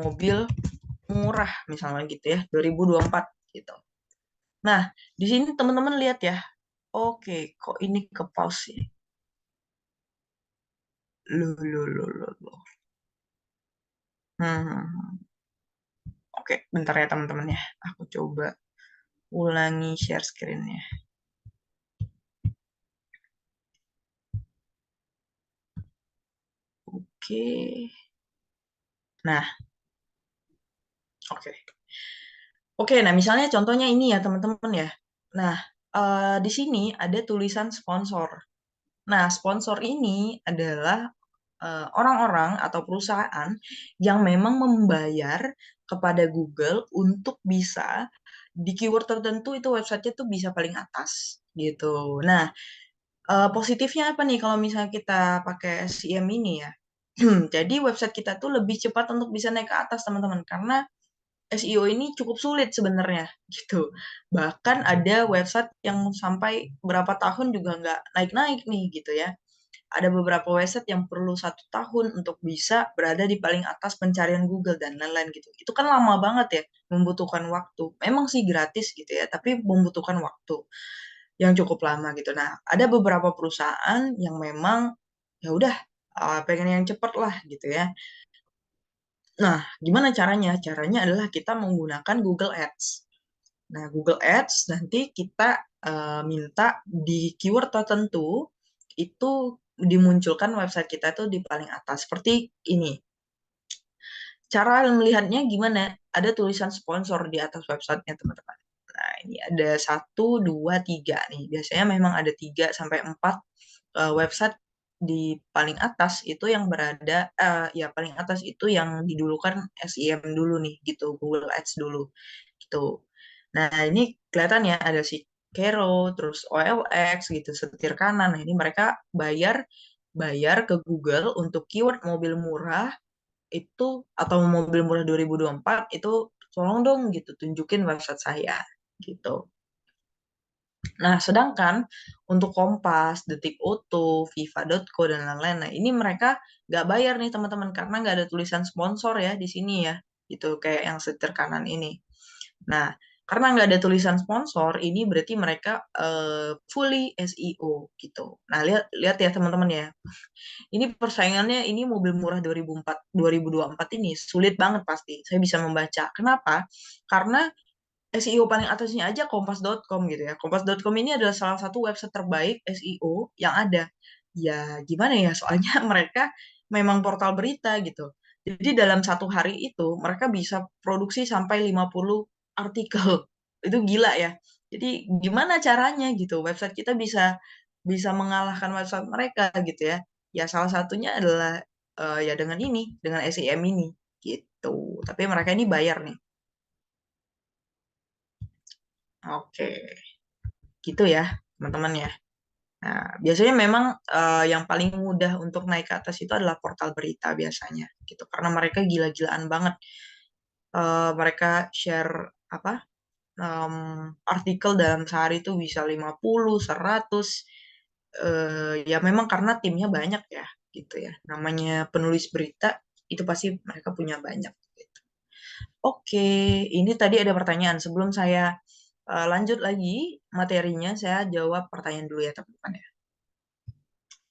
mobil murah misalnya gitu ya, 2024 gitu. Nah, di sini teman-teman lihat ya. Oke, kok ini ke pause ya? Loh. Hmm. Oke, bentar ya teman-teman ya. Aku coba ulangi share screen-nya. Oke. Nah, oke. Oke, nah misalnya contohnya ini ya teman-teman ya. Nah, di sini ada tulisan sponsor. Nah, sponsor ini adalah orang-orang atau perusahaan yang memang membayar kepada Google untuk bisa di keyword tertentu itu websitenya tuh bisa paling atas gitu. Nah, positifnya apa nih kalau misalnya kita pakai SEM ini ya? Jadi website kita tuh lebih cepat untuk bisa naik ke atas teman-teman karena SEO ini cukup sulit sebenarnya gitu. Bahkan ada website yang sampai berapa tahun juga nggak naik-naik nih gitu ya. Ada beberapa website yang perlu 1 tahun untuk bisa berada di paling atas pencarian Google dan lain-lain gitu. Itu kan lama banget ya, membutuhkan waktu. Memang sih gratis gitu ya, tapi membutuhkan waktu yang cukup lama gitu. Nah, ada beberapa perusahaan yang memang ya udah pengen yang cepet lah gitu ya. Nah, gimana caranya? Caranya adalah kita menggunakan Google Ads. Nah, Google Ads nanti kita minta di keyword tertentu itu dimunculkan website kita tuh di paling atas seperti ini. cara melihatnya gimana? Ada tulisan sponsor di atas websitenya teman-teman. Nah, ini ada 1, 2, 3 nih. Biasanya memang ada 3 sampai 4 website di paling atas itu yang berada, ya paling atas itu yang didulukan SEM dulu nih, gitu, Google Ads dulu, gitu. Nah, ini kelihatan ya ada si Kero, terus OLX gitu, setir kanan. Nah, ini mereka bayar bayar ke Google untuk keyword mobil murah itu atau mobil murah 2024 itu tolong dong gitu tunjukin website saya gitu. Nah, sedangkan untuk Kompas, Detik Auto, Viva.co dan lain-lain, nah ini mereka nggak bayar nih teman-teman karena nggak ada tulisan sponsor ya di sini ya, gitu kayak yang setir kanan ini. Nah, karena nggak ada tulisan sponsor, ini berarti mereka fully SEO gitu. Nah, lihat lihat ya teman-teman ya. Ini persaingannya ini mobil murah 2024 ini sulit banget pasti. Saya bisa membaca. Kenapa? Karena SEO paling atasnya aja kompas.com gitu ya. Kompas.com ini adalah salah satu website terbaik SEO yang ada. Ya gimana ya, soalnya mereka memang portal berita gitu. Jadi dalam satu hari itu mereka bisa produksi sampai 50 artikel. Itu gila ya. Jadi gimana caranya gitu website kita bisa bisa mengalahkan website mereka gitu ya. Ya salah satunya adalah ya dengan ini, dengan SEM ini gitu. Tapi mereka ini bayar nih. Oke. Gitu ya, teman-teman ya. Nah, biasanya memang yang paling mudah untuk naik ke atas itu adalah portal berita biasanya, gitu. Karena mereka gila-gilaan banget. Mereka share apa artikel dalam sehari itu bisa 50, 100. Ya memang karena timnya banyak ya, gitu ya. Namanya penulis berita itu pasti mereka punya banyak. Gitu. Oke, ini tadi ada pertanyaan. Sebelum saya lanjut lagi materinya, saya jawab pertanyaan dulu ya teman-teman ya.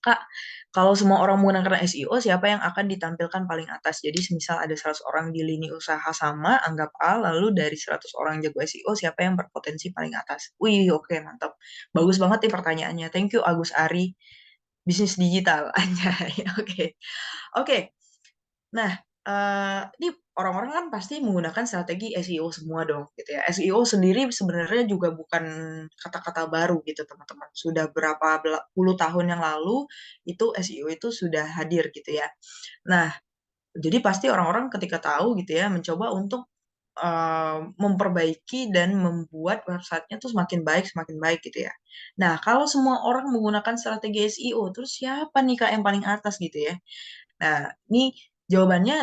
Kak, kalau semua orang menggunakan SEO, siapa yang akan ditampilkan paling atas? Jadi semisal ada 100 orang di lini usaha sama, anggap A, lalu dari 100 orang jago SEO, siapa yang berpotensi paling atas? Wih, oke, mantap. Bagus banget nih pertanyaannya. Thank you, Agus Ari. Bisnis digital. Anjay, oke. Oke, nah, ini orang-orang kan pasti menggunakan strategi SEO semua dong, gitu ya. SEO sendiri sebenarnya juga bukan kata-kata baru gitu, teman-teman. Sudah berapa puluh tahun yang lalu itu SEO itu sudah hadir gitu ya. Nah, jadi pasti orang-orang ketika tahu gitu ya, mencoba untuk memperbaiki dan membuat websitenya tuh semakin baik gitu ya. Nah, kalau semua orang menggunakan strategi SEO, terus siapa nih Kak yang paling atas gitu ya? Nah, ini jawabannya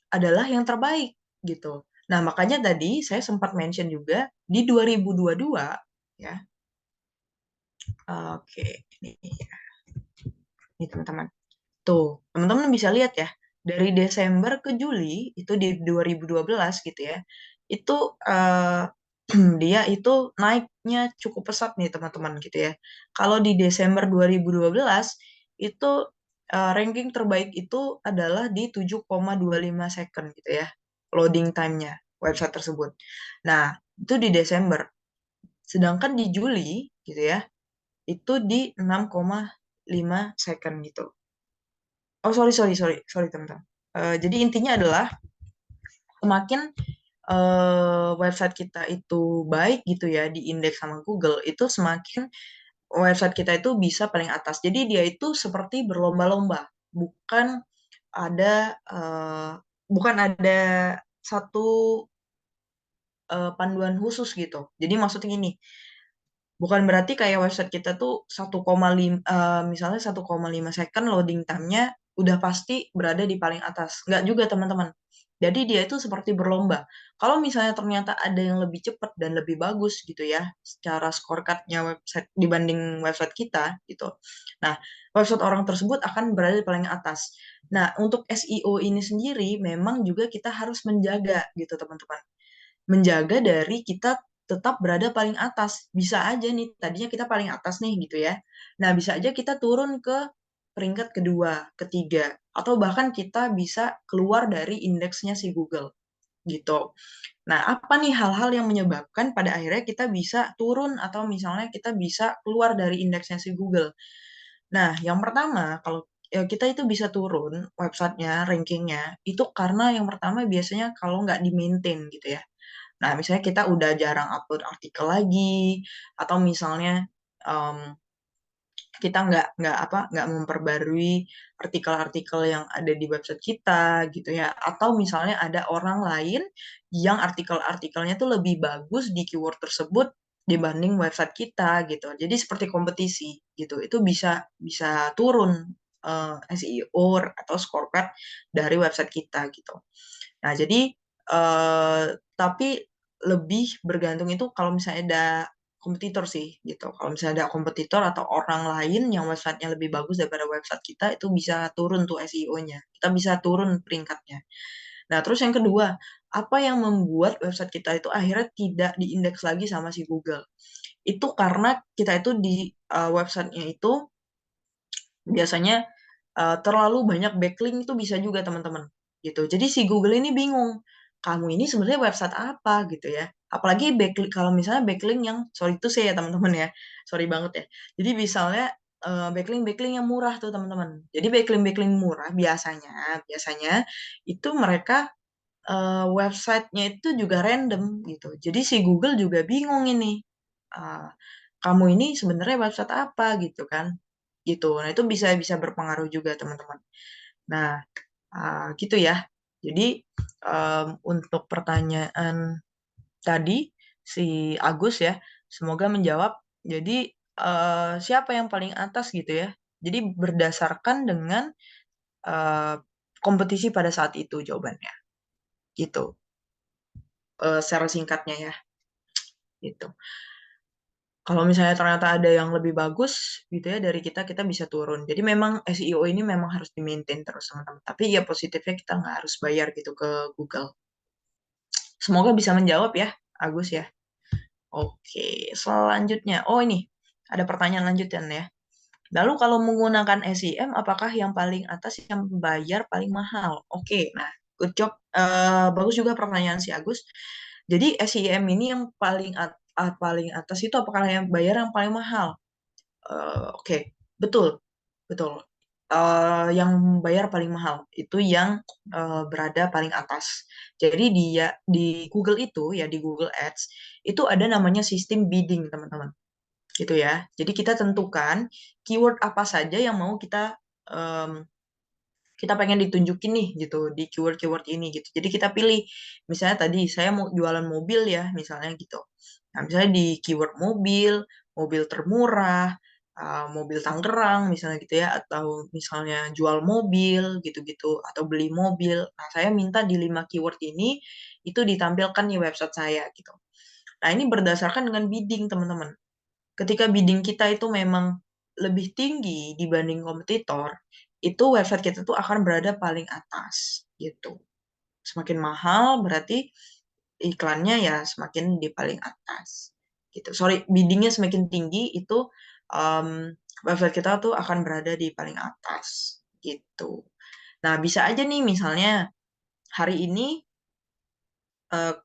adalah yang terbaik gitu. Nah, makanya tadi saya sempat mention juga di 2022 ya. Oke, ini teman-teman. Tuh, teman-teman bisa lihat ya, dari Desember ke Juli itu di 2012 gitu ya. Itu dia itu naiknya cukup pesat nih teman-teman gitu ya. Kalau di Desember 2012 itu ranking terbaik itu adalah di 7,25 second gitu ya. Loading time-nya website tersebut. Nah, itu di Desember. Sedangkan di Juli gitu ya, itu di 6,5 second gitu. Oh, sorry teman-teman. Jadi intinya adalah semakin website kita itu baik gitu ya di indeks sama Google, itu semakin website kita itu bisa paling atas. Jadi dia itu seperti berlomba-lomba, ada eh, bukan ada satu panduan khusus gitu. Jadi maksudnya gini, bukan berarti kayak website kita tuh 1,5 misalnya 1,5 second loading time-nya udah pasti berada di paling atas. Nggak juga teman-teman. Jadi dia itu seperti berlomba. Kalau misalnya ternyata ada yang lebih cepat dan lebih bagus gitu ya, secara scorecard-nya website dibanding website kita gitu. Nah, website orang tersebut akan berada di paling atas. Nah, untuk SEO ini sendiri memang juga kita harus menjaga gitu teman-teman, menjaga dari kita tetap berada paling atas. Bisa aja nih, tadinya kita paling atas nih gitu ya. Nah, bisa aja kita turun ke peringkat kedua, ketiga, atau bahkan kita bisa keluar dari indeksnya si Google gitu. Nah, apa nih hal-hal yang menyebabkan pada akhirnya kita bisa turun atau misalnya kita bisa keluar dari indeksnya si Google? Nah, yang pertama, kalau ya kita itu bisa turun websitenya, rankingnya, itu karena yang pertama biasanya kalau nggak di-maintain gitu ya. Nah, misalnya kita udah jarang upload artikel lagi, atau misalnya em, kita nggak memperbarui artikel-artikel yang ada di website kita gitu ya, atau misalnya ada orang lain yang artikel-artikelnya tuh lebih bagus di keyword tersebut dibanding website kita gitu. Jadi seperti kompetisi gitu, itu bisa bisa turun SEO atau scorepad dari website kita gitu. Nah, jadi tapi lebih bergantung itu kalau misalnya ada kompetitor sih gitu. Kalau misalnya ada kompetitor atau orang lain yang websitenya lebih bagus daripada website kita, itu bisa turun tuh SEO-nya. Kita bisa turun peringkatnya. Nah, terus yang kedua, apa yang membuat website kita itu akhirnya tidak diindeks lagi sama si Google? Itu karena kita itu di websitenya itu biasanya terlalu banyak backlink, itu bisa juga teman-teman gitu. Jadi si Google ini bingung, kamu ini sebenarnya website apa gitu ya. Apalagi backlink, kalau misalnya backlink yang sorry itu saya ya teman-teman ya, sorry banget ya. Jadi misalnya backlink yang murah tuh teman-teman. Jadi backlink murah biasanya biasanya itu mereka websitenya itu juga random gitu. Jadi si Google juga bingung ini. Uh, Kamu ini sebenarnya website apa gitu kan? Gitu. Nah, itu bisa bisa berpengaruh juga teman-teman. Nah, gitu ya. Jadi untuk pertanyaan tadi si Agus ya, semoga menjawab. Jadi siapa yang paling atas gitu ya? Jadi berdasarkan dengan eh, kompetisi pada saat itu jawabannya. Gitu. Secara singkatnya ya. Gitu. Kalau misalnya ternyata ada yang lebih bagus gitu ya dari kita, kita bisa turun. Jadi memang SEO ini memang harus di-maintain terus teman-teman. Tapi ya positifnya kita nggak harus bayar gitu ke Google. Semoga bisa menjawab ya, Agus ya. Oke, selanjutnya. Oh ini, ada pertanyaan lanjutan ya. Lalu kalau menggunakan SEM, apakah yang paling atas yang bayar paling mahal? Oke, nah good job. Bagus juga pertanyaan si Agus. Jadi SEM ini yang paling atas itu apakah yang bayar yang paling mahal? Oke, betul, betul. Yang bayar paling mahal itu yang berada paling atas. Jadi dia di Google itu ya di Google Ads itu ada namanya sistem bidding teman-teman, gitu ya. Jadi kita tentukan keyword apa saja yang mau kita pengen ditunjukin nih gitu di keyword-keyword ini gitu. Jadi kita pilih, misalnya tadi saya mau jualan mobil ya, misalnya gitu. Nah, misalnya di keyword mobil, mobil termurah, mobil Tangerang misalnya gitu ya, atau misalnya jual mobil gitu-gitu, atau beli mobil. Nah, saya minta di 5 keyword ini itu ditampilkan di website saya gitu. Nah, ini berdasarkan dengan bidding, teman-teman. Ketika bidding kita itu memang lebih tinggi dibanding kompetitor, itu website kita tuh akan berada paling atas gitu. Semakin mahal berarti iklannya ya semakin di paling atas gitu. Sorry, biddingnya semakin tinggi itu um, website kita tuh akan berada di paling atas gitu. Nah, bisa aja nih misalnya hari ini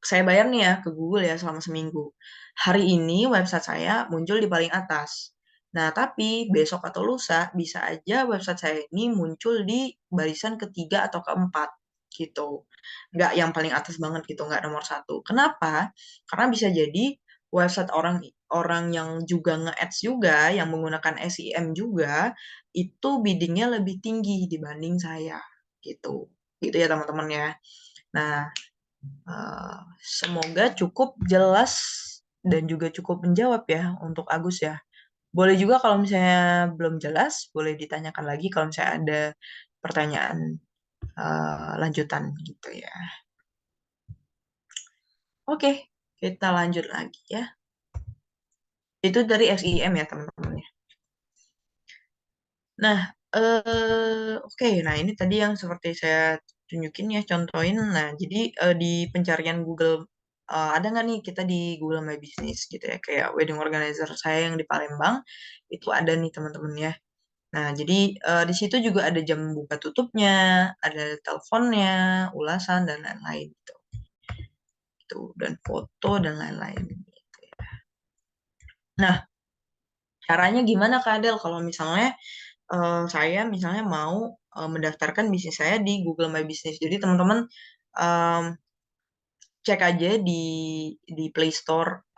saya bayar nih ya ke Google ya selama seminggu. Hari ini website saya muncul di paling atas. Nah, tapi besok atau lusa bisa aja website saya ini muncul di barisan ketiga atau keempat gitu. Nggak yang paling atas banget gitu, nggak nomor satu. Kenapa? Karena bisa jadi website orang orang yang juga nge-ads juga, yang menggunakan SEM juga, itu biddingnya lebih tinggi dibanding saya gitu. Gitu ya teman-teman ya. Nah, semoga cukup jelas dan juga cukup menjawab ya untuk Agus ya. Boleh juga kalau misalnya belum jelas, boleh ditanyakan lagi kalau misalnya ada pertanyaan lanjutan gitu ya. Oke, kita lanjut lagi ya. Itu dari SIM ya teman-teman ya. Nah, oke. Nah, ini tadi yang seperti saya tunjukin ya, contohin. Nah, jadi di pencarian Google ada nggak nih kita di Google My Business gitu ya, kayak wedding organizer saya yang di Palembang itu ada nih teman-teman ya. Nah, jadi di situ juga ada jam buka tutupnya, ada teleponnya, ulasan dan lain-lain gitu. Itu dan foto dan lain-lain. Gitu ya. Nah, caranya gimana Kak Adel kalau misalnya saya misalnya mau mendaftarkan bisnis saya di Google My Business. Jadi teman-teman em, cek aja di Play Store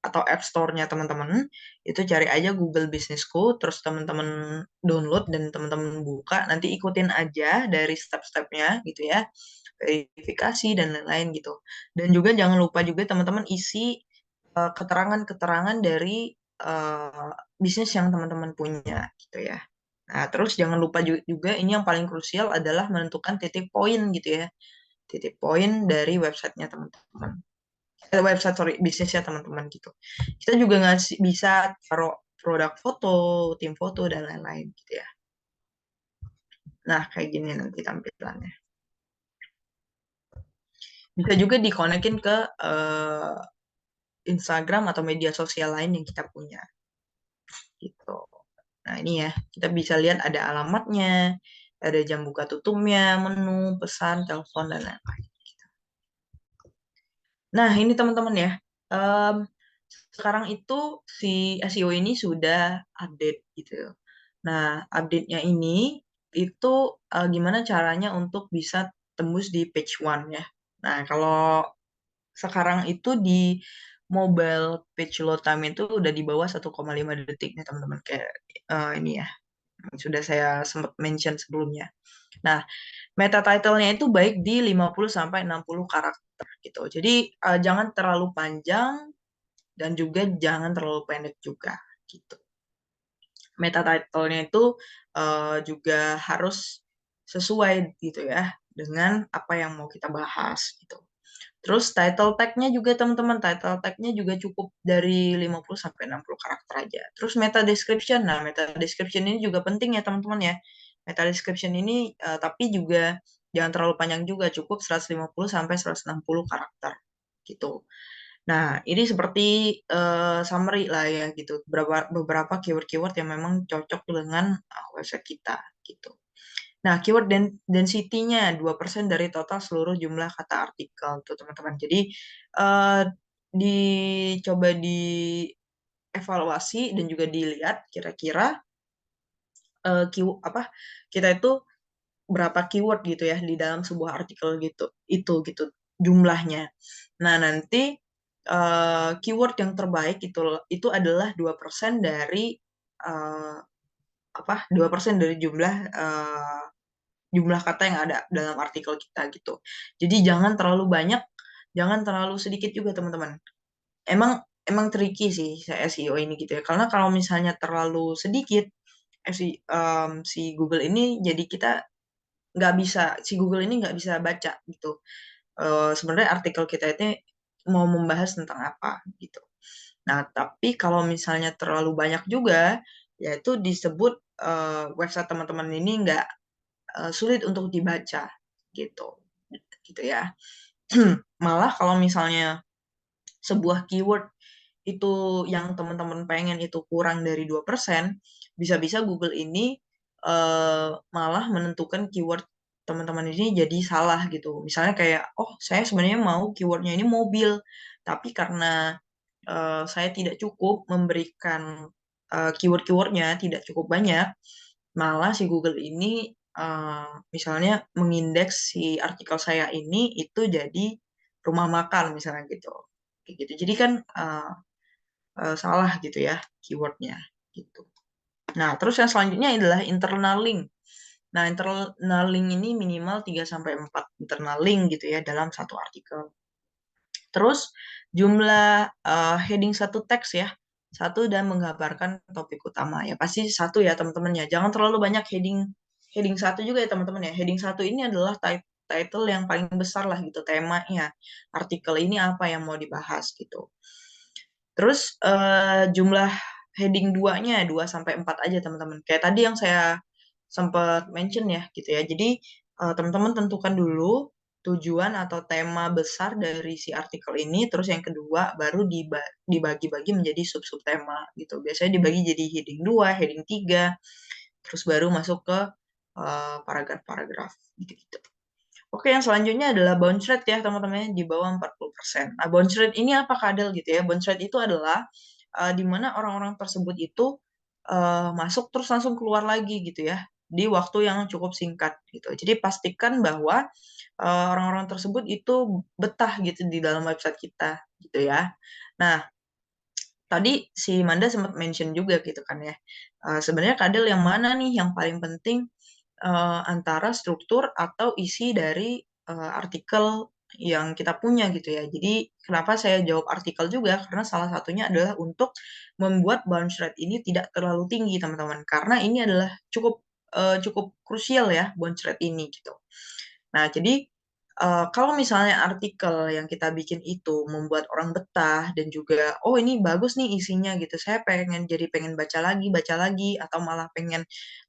atau App Store-nya teman-teman, itu cari aja Google Businessku, terus teman-teman download dan teman-teman buka, nanti ikutin aja dari step-stepnya gitu ya, verifikasi dan lain-lain gitu. Dan juga jangan lupa juga teman-teman isi keterangan-keterangan dari eh, bisnis yang teman-teman punya gitu ya. Nah, terus jangan lupa juga ini yang paling krusial adalah menentukan titik poin gitu ya, titik poin dari websitenya teman-teman. Website sorry bisnisnya teman-teman gitu. Kita juga ngasih bisa taruh produk foto, tim foto dan lain-lain gitu ya. Nah kayak gini nanti tampilannya. Bisa juga dikonekin ke Instagram atau media sosial lain yang kita punya gitu. Nah ini ya kita bisa lihat ada alamatnya, ada jam buka tutupnya, menu, pesan, telepon dan lain-lain. Nah, ini teman-teman ya. Em, Sekarang itu si SEO ini sudah update gitu. Nah, update-nya ini itu gimana caranya untuk bisa tembus di page one ya. Nah, kalau sekarang itu di mobile page load time itu udah di bawah 1,5 detik nih teman-teman. Kayak ini ya, sudah saya sempat mention sebelumnya. Nah, meta title-nya itu baik di 50 sampai 60 karakter gitu. Jadi jangan terlalu panjang dan juga jangan terlalu pendek juga gitu. Meta title-nya itu juga harus sesuai gitu ya dengan apa yang mau kita bahas gitu. Terus title tag-nya juga teman-teman, title tag-nya juga cukup dari 50 sampai 60 karakter aja. Terus meta description. Nah, meta description ini juga penting ya teman-teman ya. Meta description ini tapi juga jangan terlalu panjang juga, cukup 150 sampai 160 karakter gitu. Nah, ini seperti summary lah ya gitu. Beberapa keyword-keyword yang memang cocok dengan website kita gitu. Nah, keyword density-nya 2% dari total seluruh jumlah kata artikel tuh teman-teman. Jadi eh, dicoba dievaluasi dan juga dilihat kira-kira apa kita itu berapa keyword gitu ya di dalam sebuah artikel gitu. Itu gitu jumlahnya. Nah, nanti keyword yang terbaik itu adalah 2% dari eh, apa? 2% dari jumlah kata yang ada dalam artikel kita gitu. Jadi jangan terlalu banyak, jangan terlalu sedikit juga teman-teman. Emang emang tricky sih SEO ini gitu ya. Karena kalau misalnya terlalu sedikit, si Google ini jadi kita nggak bisa, si Google ini nggak bisa baca gitu. Sebenarnya artikel kita ini mau membahas tentang apa gitu. Nah, tapi kalau misalnya terlalu banyak juga, yaitu disebut website teman-teman ini nggak sulit untuk dibaca gitu gitu ya. Malah kalau misalnya sebuah keyword itu yang teman-teman pengen itu kurang dari 2%, bisa-bisa Google ini malah menentukan keyword teman-teman ini jadi salah gitu. Misalnya kayak, oh saya sebenarnya mau keywordnya ini mobil, tapi karena saya tidak cukup memberikan keyword-keywordnya tidak cukup banyak, malah si Google ini misalnya mengindeks si artikel saya ini itu jadi rumah makan misalnya gitu. Kayak gitu. Jadi kan salah gitu ya keywordnya gitu. Nah, terus yang selanjutnya adalah internal link. Nah, internal link ini minimal 3 sampai 4 internal link gitu ya dalam satu artikel. Terus jumlah heading satu teks ya. Satu dan menggambarkan topik utama. Ya pasti satu ya teman-teman ya. Jangan terlalu banyak heading heading satu juga ya teman-teman ya. Heading satu ini adalah title yang paling besar lah gitu temanya. Artikel ini apa yang mau dibahas gitu. Terus jumlah heading 2-nya 2 sampai 4 aja teman-teman. Kayak tadi yang saya sempat mention ya gitu ya. Jadi teman-teman tentukan dulu tujuan atau tema besar dari si artikel ini, terus yang kedua baru dibagi-bagi menjadi sub-sub tema gitu. Biasanya dibagi jadi heading 2, heading 3, terus baru masuk ke paragraf-paragraf gitu-gitu. Oke, yang selanjutnya adalah bounce rate ya teman-teman di bawah 40%. Nah, bounce rate ini apa kadal gitu ya? Bounce rate itu adalah di mana orang-orang tersebut itu masuk terus langsung keluar lagi gitu ya di waktu yang cukup singkat gitu. Jadi pastikan bahwa orang-orang tersebut itu betah gitu di dalam website kita gitu ya. Nah, tadi si Manda sempat mention juga gitu kan ya. Sebenarnya kadal yang mana nih yang paling penting antara struktur atau isi dari artikel yang kita punya gitu ya. Jadi kenapa saya jawab artikel juga? Karena salah satunya adalah untuk membuat bounce rate ini tidak terlalu tinggi teman-teman. Karena ini adalah cukup krusial ya bounce rate ini gitu. Nah, jadi kalau misalnya artikel yang kita bikin itu membuat orang betah dan juga, oh ini bagus nih isinya gitu, saya pengen baca lagi, atau malah pengen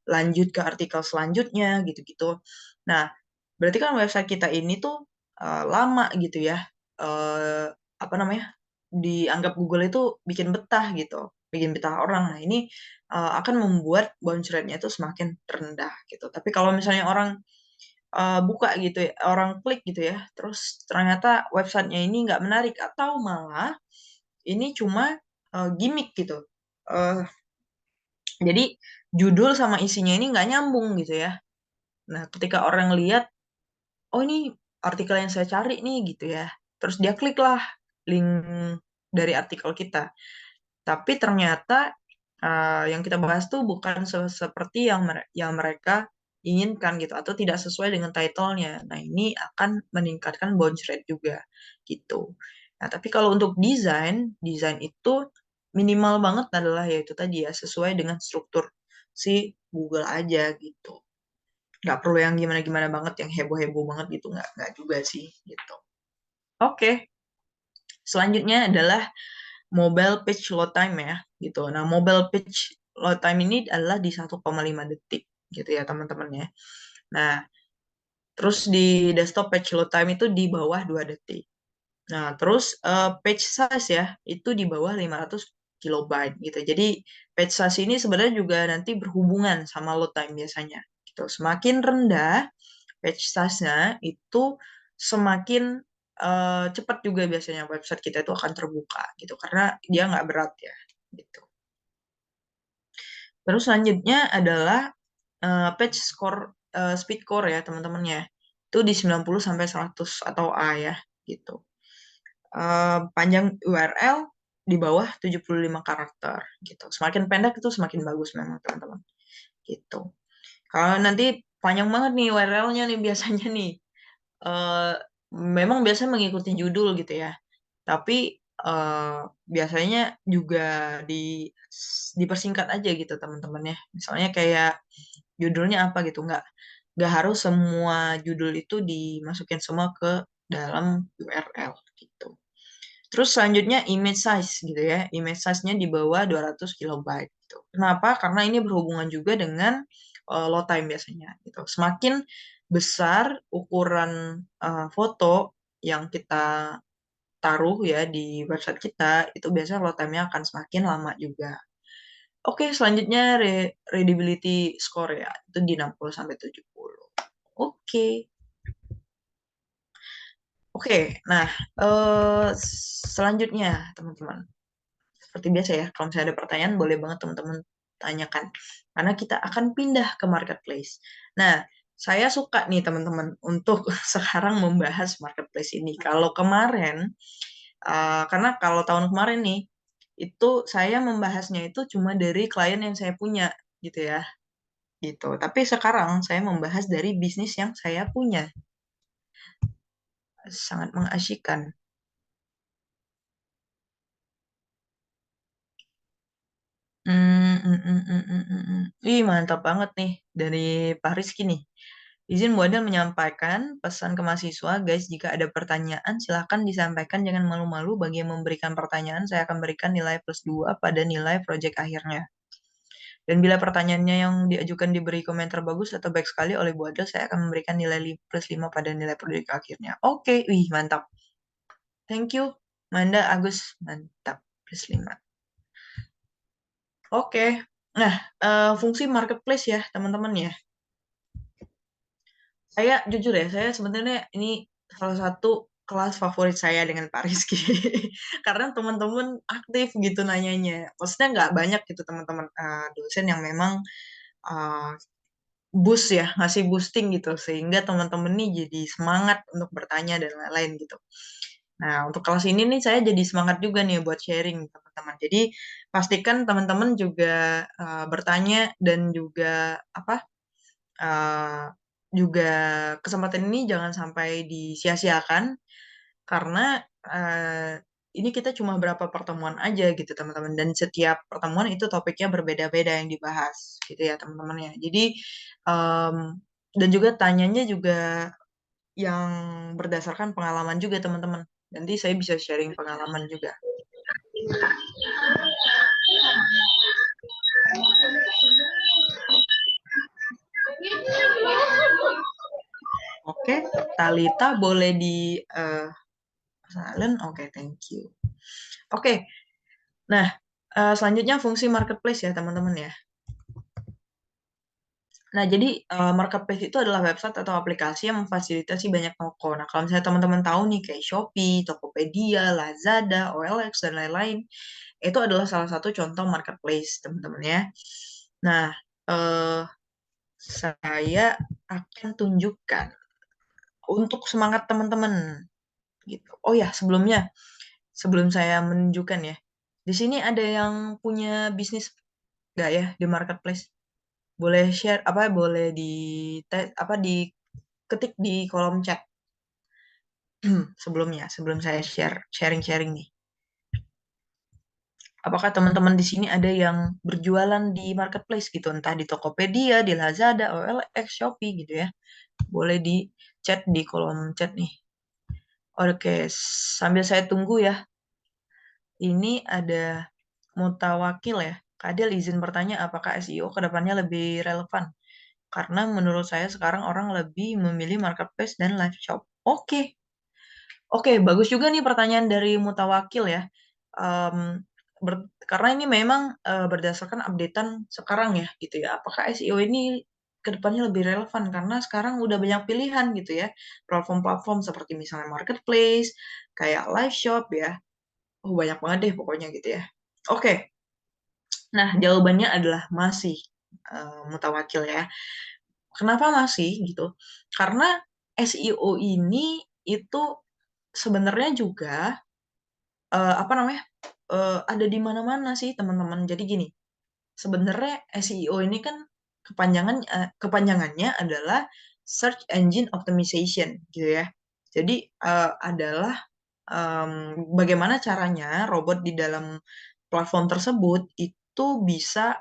lanjut ke artikel selanjutnya gitu-gitu. Nah, berarti kan website kita ini tuh lama gitu ya, eh, apa namanya, dianggap Google itu bikin betah gitu, bikin betah orang. Nah, ini akan membuat bounce rate-nya itu semakin rendah gitu. Tapi kalau misalnya orang buka gitu ya, orang klik gitu ya, terus ternyata websitenya ini nggak menarik atau malah ini cuma gimmick gitu. Eh, jadi judul sama isinya ini nggak nyambung gitu ya. Nah, ketika orang lihat, oh ini artikel yang saya cari nih gitu ya, terus dia klik lah link dari artikel kita. Tapi ternyata yang kita bahas tuh bukan seperti yang mereka inginkan gitu atau tidak sesuai dengan title-nya. Nah, ini akan meningkatkan bounce rate juga gitu. Nah, tapi kalau untuk desain itu minimal banget adalah yaitu tadi ya sesuai dengan struktur si Google aja gitu. Nggak perlu yang gimana-gimana banget, yang heboh-heboh banget gitu, nggak juga sih gitu. Oke, selanjutnya adalah mobile page load time ya gitu. Nah, mobile page load time ini adalah di 1,5 detik gitu ya teman-teman ya. Nah, terus di desktop page load time itu di bawah 2 detik. Nah, terus page size ya itu di bawah 500 kilobyte gitu. Jadi page size ini sebenarnya juga nanti berhubungan sama load time biasanya gitu. Semakin rendah page size-nya itu semakin cepat juga biasanya website kita itu akan terbuka gitu karena dia nggak berat ya gitu. Terus selanjutnya adalah page score speed core ya teman-teman ya. Itu di 90 sampai 100 atau A ya gitu. Panjang URL di bawah 75 karakter gitu. Semakin pendek itu semakin bagus memang teman-teman gitu. Kalau nanti panjang banget nih URL-nya nih biasanya nih eh, memang biasanya mengikuti judul gitu ya. Tapi biasanya juga di dipersingkat aja gitu teman-teman ya. Misalnya kayak judulnya apa gitu, nggak harus semua judul itu dimasukin semua ke dalam URL gitu. Terus selanjutnya image size gitu ya. Image size-nya di bawah 200 kilobyte gitu. Kenapa? Karena ini berhubungan juga dengan load time biasanya gitu. Semakin besar ukuran foto yang kita taruh ya di website kita, itu biasanya load time-nya akan semakin lama juga. Oke, selanjutnya readability score ya, itu di 60 sampai 70. Oke. Oke, nah selanjutnya teman-teman. Seperti biasa ya, kalau misalnya ada pertanyaan boleh banget teman-teman tanyakan. Karena kita akan pindah ke marketplace. Nah, saya suka nih teman-teman untuk sekarang membahas marketplace ini. Kalau kemarin karena kalau tahun kemarin nih, itu saya membahasnya itu cuma dari klien yang saya punya, gitu ya. Gitu. Tapi sekarang saya membahas dari bisnis yang saya punya. Sangat mengasyikkan. Ih, mantap banget nih dari Pak Rizky nih. Izin Bu Adel menyampaikan pesan ke mahasiswa, guys, jika ada pertanyaan silahkan disampaikan, jangan malu-malu. Bagi yang memberikan pertanyaan, saya akan berikan nilai plus 2 pada nilai proyek akhirnya. Dan bila pertanyaannya yang diajukan diberi komentar bagus atau baik sekali oleh Bu Adel, saya akan memberikan nilai plus 5 pada nilai proyek akhirnya. Oke, wih, mantap. Thank you, Manda, Agus, mantap, plus 5. Oke, nah, fungsi marketplace ya, teman-teman ya. Saya jujur ya, saya sebenarnya ini salah satu kelas favorit saya dengan Pak Rizky. Karena teman-teman aktif gitu nanyanya. Maksudnya nggak banyak gitu teman-teman dosen yang memang uh, boost ya, ngasih boosting gitu. Sehingga teman-teman nih jadi semangat untuk bertanya dan lain-lain gitu. Nah, untuk kelas ini nih saya jadi semangat juga nih buat sharing teman-teman. Jadi pastikan teman-teman juga bertanya dan juga apa uh, juga kesempatan ini jangan sampai disia-siakan karena ini kita cuma berapa pertemuan aja gitu teman-teman dan setiap pertemuan itu topiknya berbeda-beda yang dibahas gitu ya teman-teman ya. Jadi em, dan juga tanyanya juga yang berdasarkan pengalaman juga teman-teman. Nanti saya bisa sharing pengalaman juga. Oke, Talita boleh di silent. Oke, thank you. Oke, nah selanjutnya fungsi marketplace ya teman-teman ya. Nah, jadi marketplace itu adalah website atau aplikasi yang memfasilitasi banyak toko. Nah, kalau misalnya teman-teman tahu nih kayak Shopee, Tokopedia, Lazada, OLX, dan lain-lain, itu adalah salah satu contoh marketplace, teman-teman ya. Nah, eh, saya akan tunjukkan untuk semangat teman-teman gitu. Oh ya, sebelum saya menunjukkan ya, di sini ada yang punya bisnis nggak ya di marketplace? Boleh share apa? Boleh di apa diketik di kolom chat sebelum saya sharing-sharing nih. Apakah teman-teman di sini ada yang berjualan di marketplace gitu, entah di Tokopedia, di Lazada, OLX, Shopee gitu ya? Boleh di chat di kolom chat nih. Oke, sambil saya tunggu ya. Ini ada Mutawakil ya. Kadil izin bertanya apakah SEO ke depannya lebih relevan? Karena menurut saya sekarang orang lebih memilih marketplace dan live shop. Oke, oke, bagus juga nih pertanyaan dari Mutawakil ya. Em, karena ini memang berdasarkan updatean sekarang ya gitu ya. Apakah SEO ini ke depannya lebih relevan karena sekarang udah banyak pilihan gitu ya. Platform-platform seperti misalnya marketplace, kayak live shop ya. Oh, banyak banget deh pokoknya gitu ya. Oke, nah jawabannya adalah masih Mutawakil ya. Kenapa masih gitu? Karena SEO ini itu sebenarnya juga apa namanya ada di mana-mana sih teman-teman. Jadi gini, sebenarnya SEO ini kan kepanjangannya adalah Search Engine Optimization gitu ya. Jadi adalah bagaimana caranya robot di dalam platform tersebut itu bisa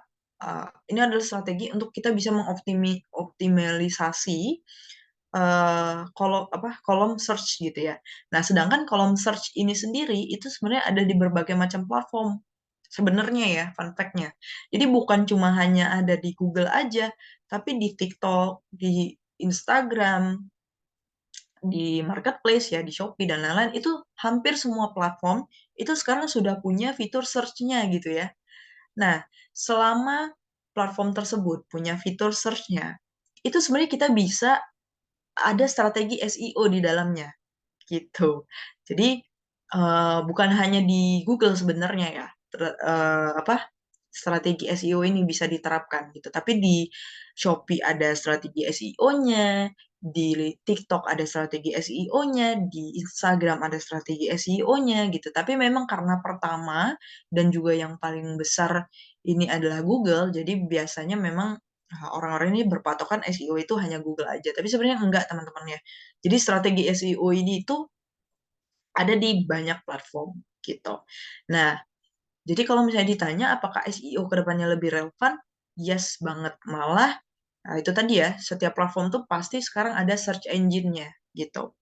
ini adalah strategi untuk kita bisa mengoptimalisasi kolom search gitu ya. Nah, sedangkan kolom search ini sendiri itu sebenarnya ada di berbagai macam platform. Sebenarnya ya, fun fact-nya. Jadi bukan cuma hanya ada di Google aja, tapi di TikTok, di Instagram, di marketplace ya, di Shopee dan lain-lain itu hampir semua platform itu sekarang sudah punya fitur search-nya gitu ya. Nah, selama platform tersebut punya fitur search-nya, itu sebenarnya kita bisa ada strategi SEO di dalamnya gitu. Jadi bukan hanya di Google sebenarnya ya, apa strategi SEO ini bisa diterapkan gitu. Tapi di Shopee ada strategi SEO-nya, di TikTok ada strategi SEO-nya, di Instagram ada strategi SEO-nya gitu. Tapi memang karena pertama dan juga yang paling besar ini adalah Google, jadi biasanya memang orang-orang ini berpatokan SEO itu hanya Google aja. Tapi sebenarnya enggak teman-teman ya. Jadi strategi SEO ini itu ada di banyak platform gitu. Nah, jadi kalau misalnya ditanya apakah SEO ke depannya lebih relevan, yes banget. Malah, nah itu tadi ya, setiap platform tuh pasti sekarang ada search engine-nya gitu.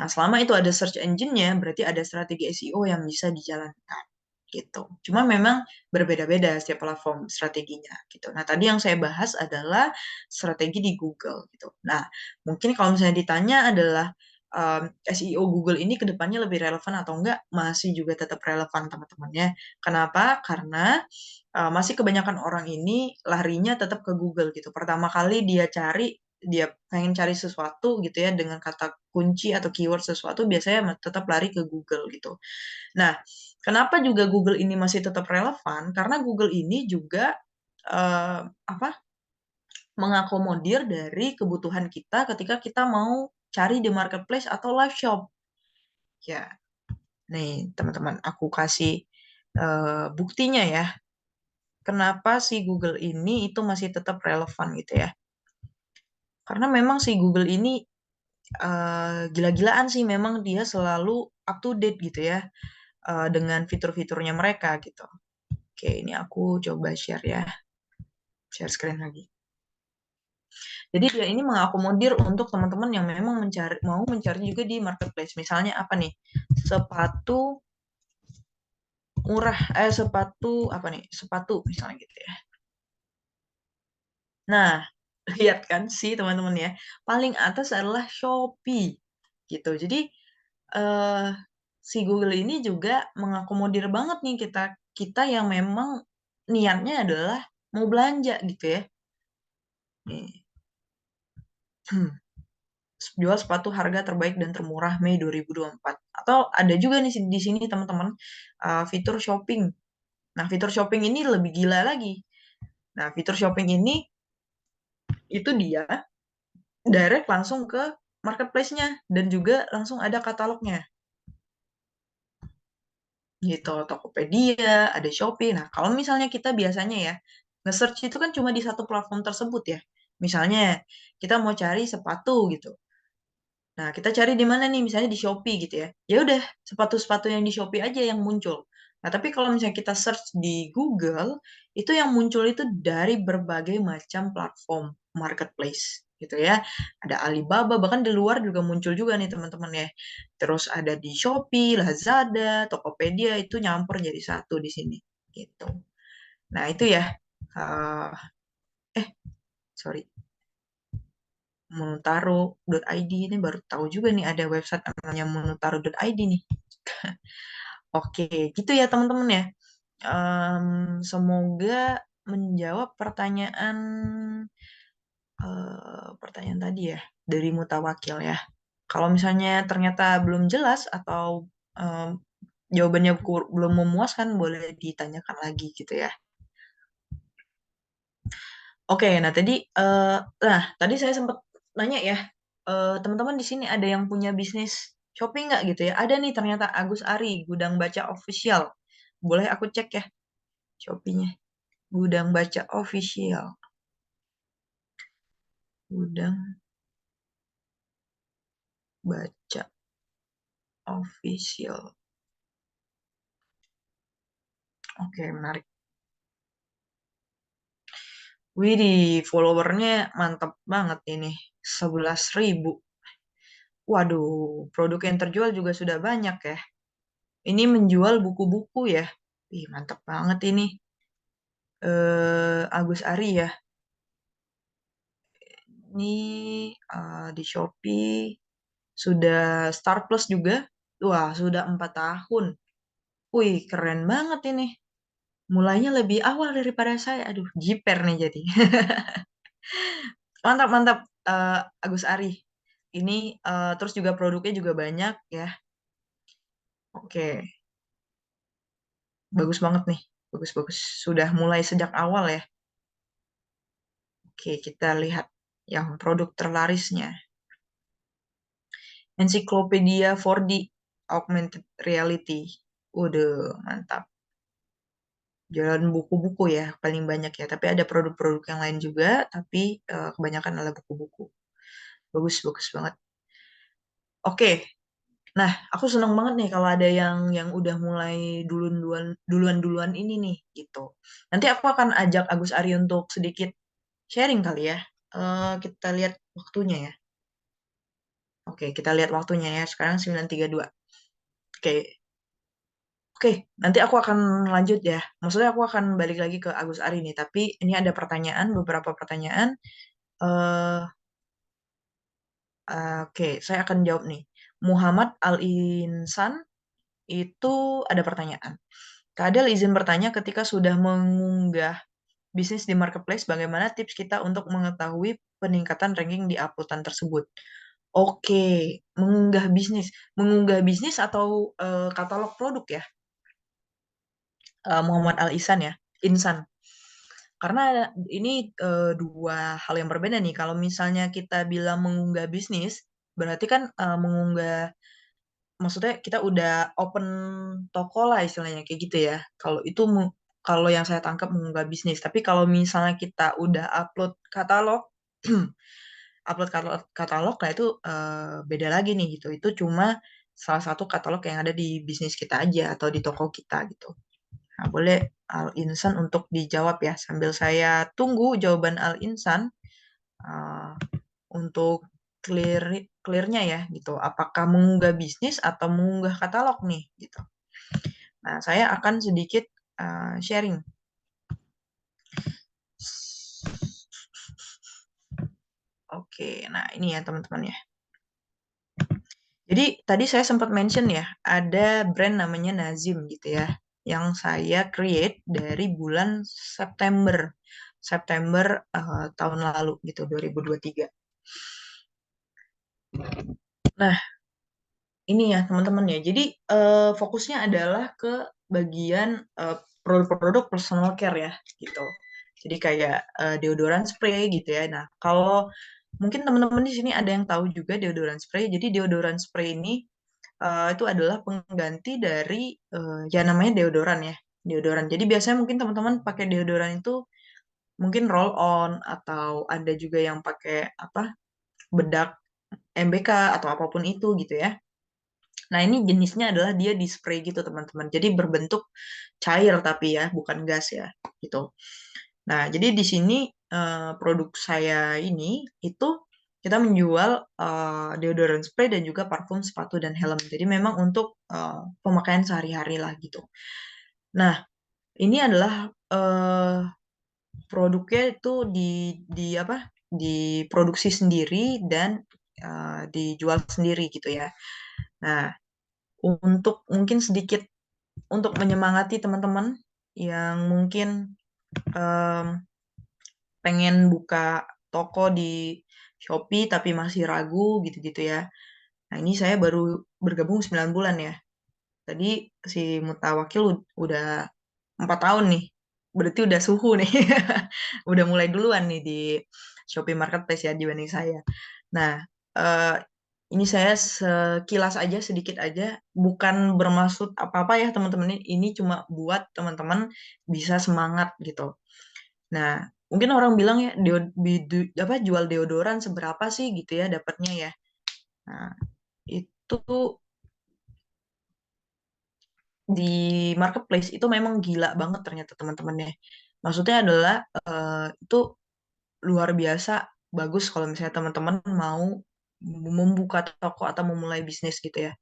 Nah, selama itu ada search engine-nya, berarti ada strategi SEO yang bisa dijalankan gitu. Cuma memang berbeda-beda setiap platform strateginya gitu. Nah, tadi yang saya bahas adalah strategi di Google gitu. Nah, mungkin kalau misalnya ditanya adalah SEO Google ini ke depannya lebih relevan atau enggak, masih juga tetap relevan teman-temannya. Kenapa? Karena masih kebanyakan orang ini larinya tetap ke Google gitu. Pertama kali dia cari dia pengen cari sesuatu gitu ya dengan kata kunci atau keyword sesuatu, biasanya tetap lari ke Google gitu. Nah, kenapa juga Google ini masih tetap relevan? Karena Google ini juga apa, mengakomodir dari kebutuhan kita ketika kita mau cari di marketplace atau live shop. Ya, nih teman-teman, aku kasih buktinya ya. Kenapa si Google ini itu masih tetap relevan gitu ya? Karena memang si Google ini gila-gilaan sih, memang dia selalu up to date gitu ya, dengan fitur-fiturnya mereka gitu. Oke, ini aku coba share ya, share screen lagi. Jadi dia ini mengakomodir untuk teman-teman yang memang mau mencari juga di marketplace. Misalnya apa nih? Sepatu murah, sepatu apa nih? Sepatu misalnya gitu ya. Nah, lihat kan sih teman-teman ya. Paling atas adalah Shopee gitu. Jadi eh, si Google ini juga mengakomodir banget nih kita kita yang memang niatnya adalah mau belanja gitu ya. Nih. Jual sepatu harga terbaik dan termurah Mei 2024. Atau ada juga nih di sini teman-teman, fitur shopping. Nah, fitur shopping ini lebih gila lagi. Nah, fitur shopping ini itu dia direct langsung ke marketplace-nya dan juga langsung ada katalognya. Gitu, Tokopedia, ada Shopee. Nah, kalau misalnya kita biasanya ya nge-search itu kan cuma di satu platform tersebut ya. Misalnya kita mau cari sepatu gitu. Nah, kita cari di mana nih? Misalnya di Shopee gitu ya. Ya udah, sepatu-sepatu yang di Shopee aja yang muncul. Nah, tapi kalau misalnya kita search di Google, itu yang muncul itu dari berbagai macam platform marketplace gitu ya. Ada Alibaba, bahkan di luar juga muncul juga nih teman-teman ya. Terus ada di Shopee, Lazada, Tokopedia itu nyampur jadi satu di sini gitu. Nah, itu ya. Uh, eh, sorry. Monotaro.id ini baru tahu juga nih ada website namanya monotaro.id nih. Oke, gitu ya teman-teman ya. Em, Semoga menjawab pertanyaan tadi ya dari Mutawakil ya. Kalau misalnya ternyata belum jelas atau em, jawabannya belum memuaskan, boleh ditanyakan lagi gitu ya. Oke, tadi saya sempat nanya ya, teman-teman di sini ada yang punya bisnis shopping nggak gitu ya? Ada nih ternyata Agus Ari, Gudang Baca Official. Boleh aku cek ya Shopee-nya. Gudang Baca Official. Gudang Baca Official. Oke, menarik. Wih, di followernya mantap banget ini. 11.000. Waduh, produk yang terjual juga sudah banyak ya. Ini menjual buku-buku ya. Ih, mantap banget ini. Agus Ari ya. Ini di Shopee sudah Star Plus juga. Wah, sudah 4 tahun. Wih, keren banget ini. Mulainya lebih awal daripada saya. Aduh, jiper nih jadi. Mantap, mantap, Agus Ari. Ini terus juga produknya juga banyak ya. Oke, bagus banget nih. Bagus, bagus. Sudah mulai sejak awal ya. Oke, kita lihat yang produk terlarisnya. Encyclopedia 4D Augmented Reality. Udah, mantap. Jualan buku-buku ya, paling banyak ya. Tapi ada produk-produk yang lain juga, tapi kebanyakan adalah buku-buku. Bagus, bagus banget. Oke, nah aku senang banget nih kalau ada yang udah mulai duluan-duluan ini nih, gitu. Nanti aku akan ajak Agus Ari untuk sedikit sharing kali ya. Kita lihat waktunya ya. Oke, kita lihat waktunya ya. Sekarang 9.32. Oke, oke, nanti aku akan lanjut ya. Maksudnya aku akan balik lagi ke Agus Ari nih. Tapi ini ada pertanyaan, beberapa pertanyaan. eh oke, saya akan jawab nih. Muhammad Al-Insan itu ada pertanyaan. Kadel izin bertanya ketika sudah mengunggah bisnis di marketplace, bagaimana tips kita untuk mengetahui peningkatan ranking di uploadan tersebut. Oke, mengunggah bisnis atau katalog produk ya, Muhammad Al Ihsan ya, Insan. Karena ini dua hal yang berbeda nih. Kalau misalnya kita bilang mengunggah bisnis, berarti kan mengunggah, maksudnya kita udah open toko lah istilahnya kayak gitu ya. Kalau yang saya tangkap mengunggah bisnis. Tapi kalau misalnya kita udah upload katalog, katalog, nah itu beda lagi nih gitu. Itu cuma salah satu katalog yang ada di bisnis kita aja atau di toko kita gitu. Nah, boleh Al Insan untuk dijawab ya sambil saya tunggu jawaban Al Insan uh, untuk clearnya ya gitu. Apakah mengunggah bisnis atau mengunggah katalog nih gitu. Nah, saya akan sedikit sharing. Oke, nah ini ya teman-teman ya. Jadi tadi saya sempat mention ya, ada brand namanya Nazim gitu ya, yang saya create dari bulan September, tahun lalu gitu, 2023. Nah, ini ya teman-teman ya. Jadi fokusnya adalah ke bagian produk-produk personal care ya gitu. Jadi kayak deodoran spray gitu ya. Nah, kalau mungkin teman-teman di sini ada yang tahu juga deodoran spray. Jadi deodoran spray ini itu adalah pengganti dari ya namanya deodoran ya. Deodoran. Jadi biasanya mungkin teman-teman pakai deodoran itu mungkin roll on atau ada juga yang pakai apa? Bedak MBK atau apapun itu gitu ya. Nah, ini jenisnya adalah dia di spray gitu, teman-teman. Jadi berbentuk cair tapi ya, bukan gas ya, gitu. Nah, jadi di sini produk saya ini itu kita menjual deodoran spray dan juga parfum, sepatu dan helm. Jadi memang untuk pemakaian sehari-hari lah gitu. Nah, ini adalah produknya itu di apa? Diproduksi sendiri dan dijual sendiri gitu ya. Nah, untuk mungkin sedikit untuk menyemangati teman-teman yang mungkin em, pengen buka toko di Shopee tapi masih ragu gitu-gitu ya. Nah, ini saya baru bergabung 9 bulan ya. Tadi si Mutawakil udah 4 tahun nih. Berarti udah suhu nih. Udah mulai duluan nih di Shopee Marketplace ya dibanding saya. Nah, eh, ini saya sekilas aja, sedikit aja, bukan bermaksud apa-apa ya teman-teman. Ini cuma buat teman-teman bisa semangat gitu. Nah, mungkin orang bilang ya, apa, jual deodoran seberapa sih gitu ya dapatnya ya. Nah, itu di marketplace itu memang gila banget ternyata teman-temannya. Maksudnya adalah itu luar biasa bagus kalau misalnya teman-teman mau membuka toko atau memulai bisnis gitu ya.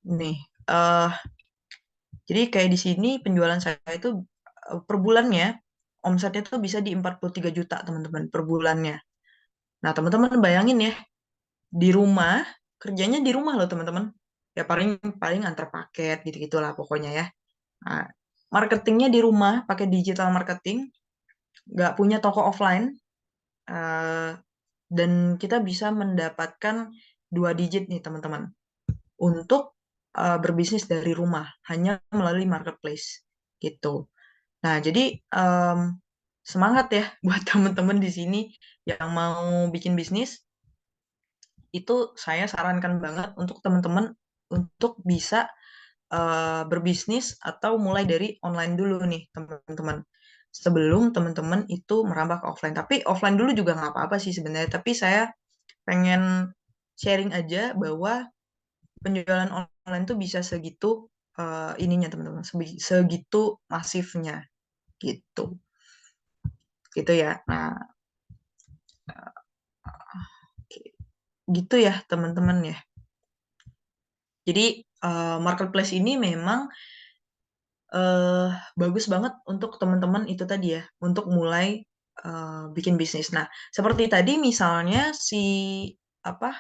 Nih, jadi kayak di sini penjualan saya itu per bulannya omsetnya tuh bisa di 43 juta teman-teman per bulannya. Nah, teman-teman bayangin ya, di rumah, kerjanya di rumah loh teman-teman. Ya paling paling antar paket gitu-gitulah pokoknya ya. Nah, marketingnya di rumah pakai digital marketing, nggak punya toko offline, eh, dan kita bisa mendapatkan 2 digit nih teman-teman untuk berbisnis dari rumah hanya melalui marketplace gitu. Nah, jadi em, semangat ya buat teman-teman di sini yang mau bikin bisnis. Itu saya sarankan banget untuk teman-teman untuk bisa berbisnis atau mulai dari online dulu nih teman-teman. Sebelum teman-teman itu merambah ke offline. Tapi offline dulu juga nggak apa-apa sih sebenarnya. Tapi saya pengen sharing aja bahwa penjualan online tuh bisa segitu ininya teman-teman. Segitu masifnya gitu. Gitu ya. Nah, gitu ya teman-teman ya. Jadi marketplace ini memang eh bagus banget untuk teman-teman itu tadi ya, untuk mulai bikin bisnis. Nah, seperti tadi misalnya si apa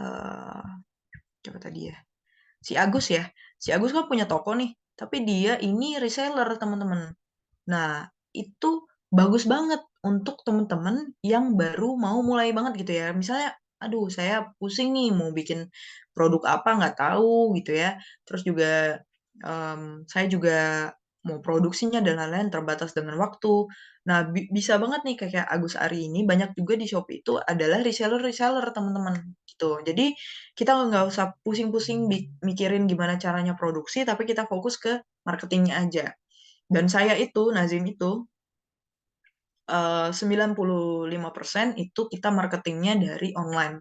eh coba tadi ya, si Agus ya, si Agus kan punya toko nih, tapi dia ini reseller teman-teman. Nah, itu bagus banget untuk teman-teman yang baru mau mulai banget gitu ya. Misalnya, aduh saya pusing nih mau bikin produk apa nggak tahu gitu ya. Terus juga saya juga mau produksinya dan lain-lain terbatas dengan waktu. Nah, bisa banget nih kayak Agus Ari ini banyak juga di Shopee itu adalah reseller-reseller teman-teman gitu. Jadi kita nggak usah pusing-pusing mikirin gimana caranya produksi, tapi kita fokus ke marketingnya aja. Dan saya itu, Nazim itu, 95% itu kita marketingnya dari online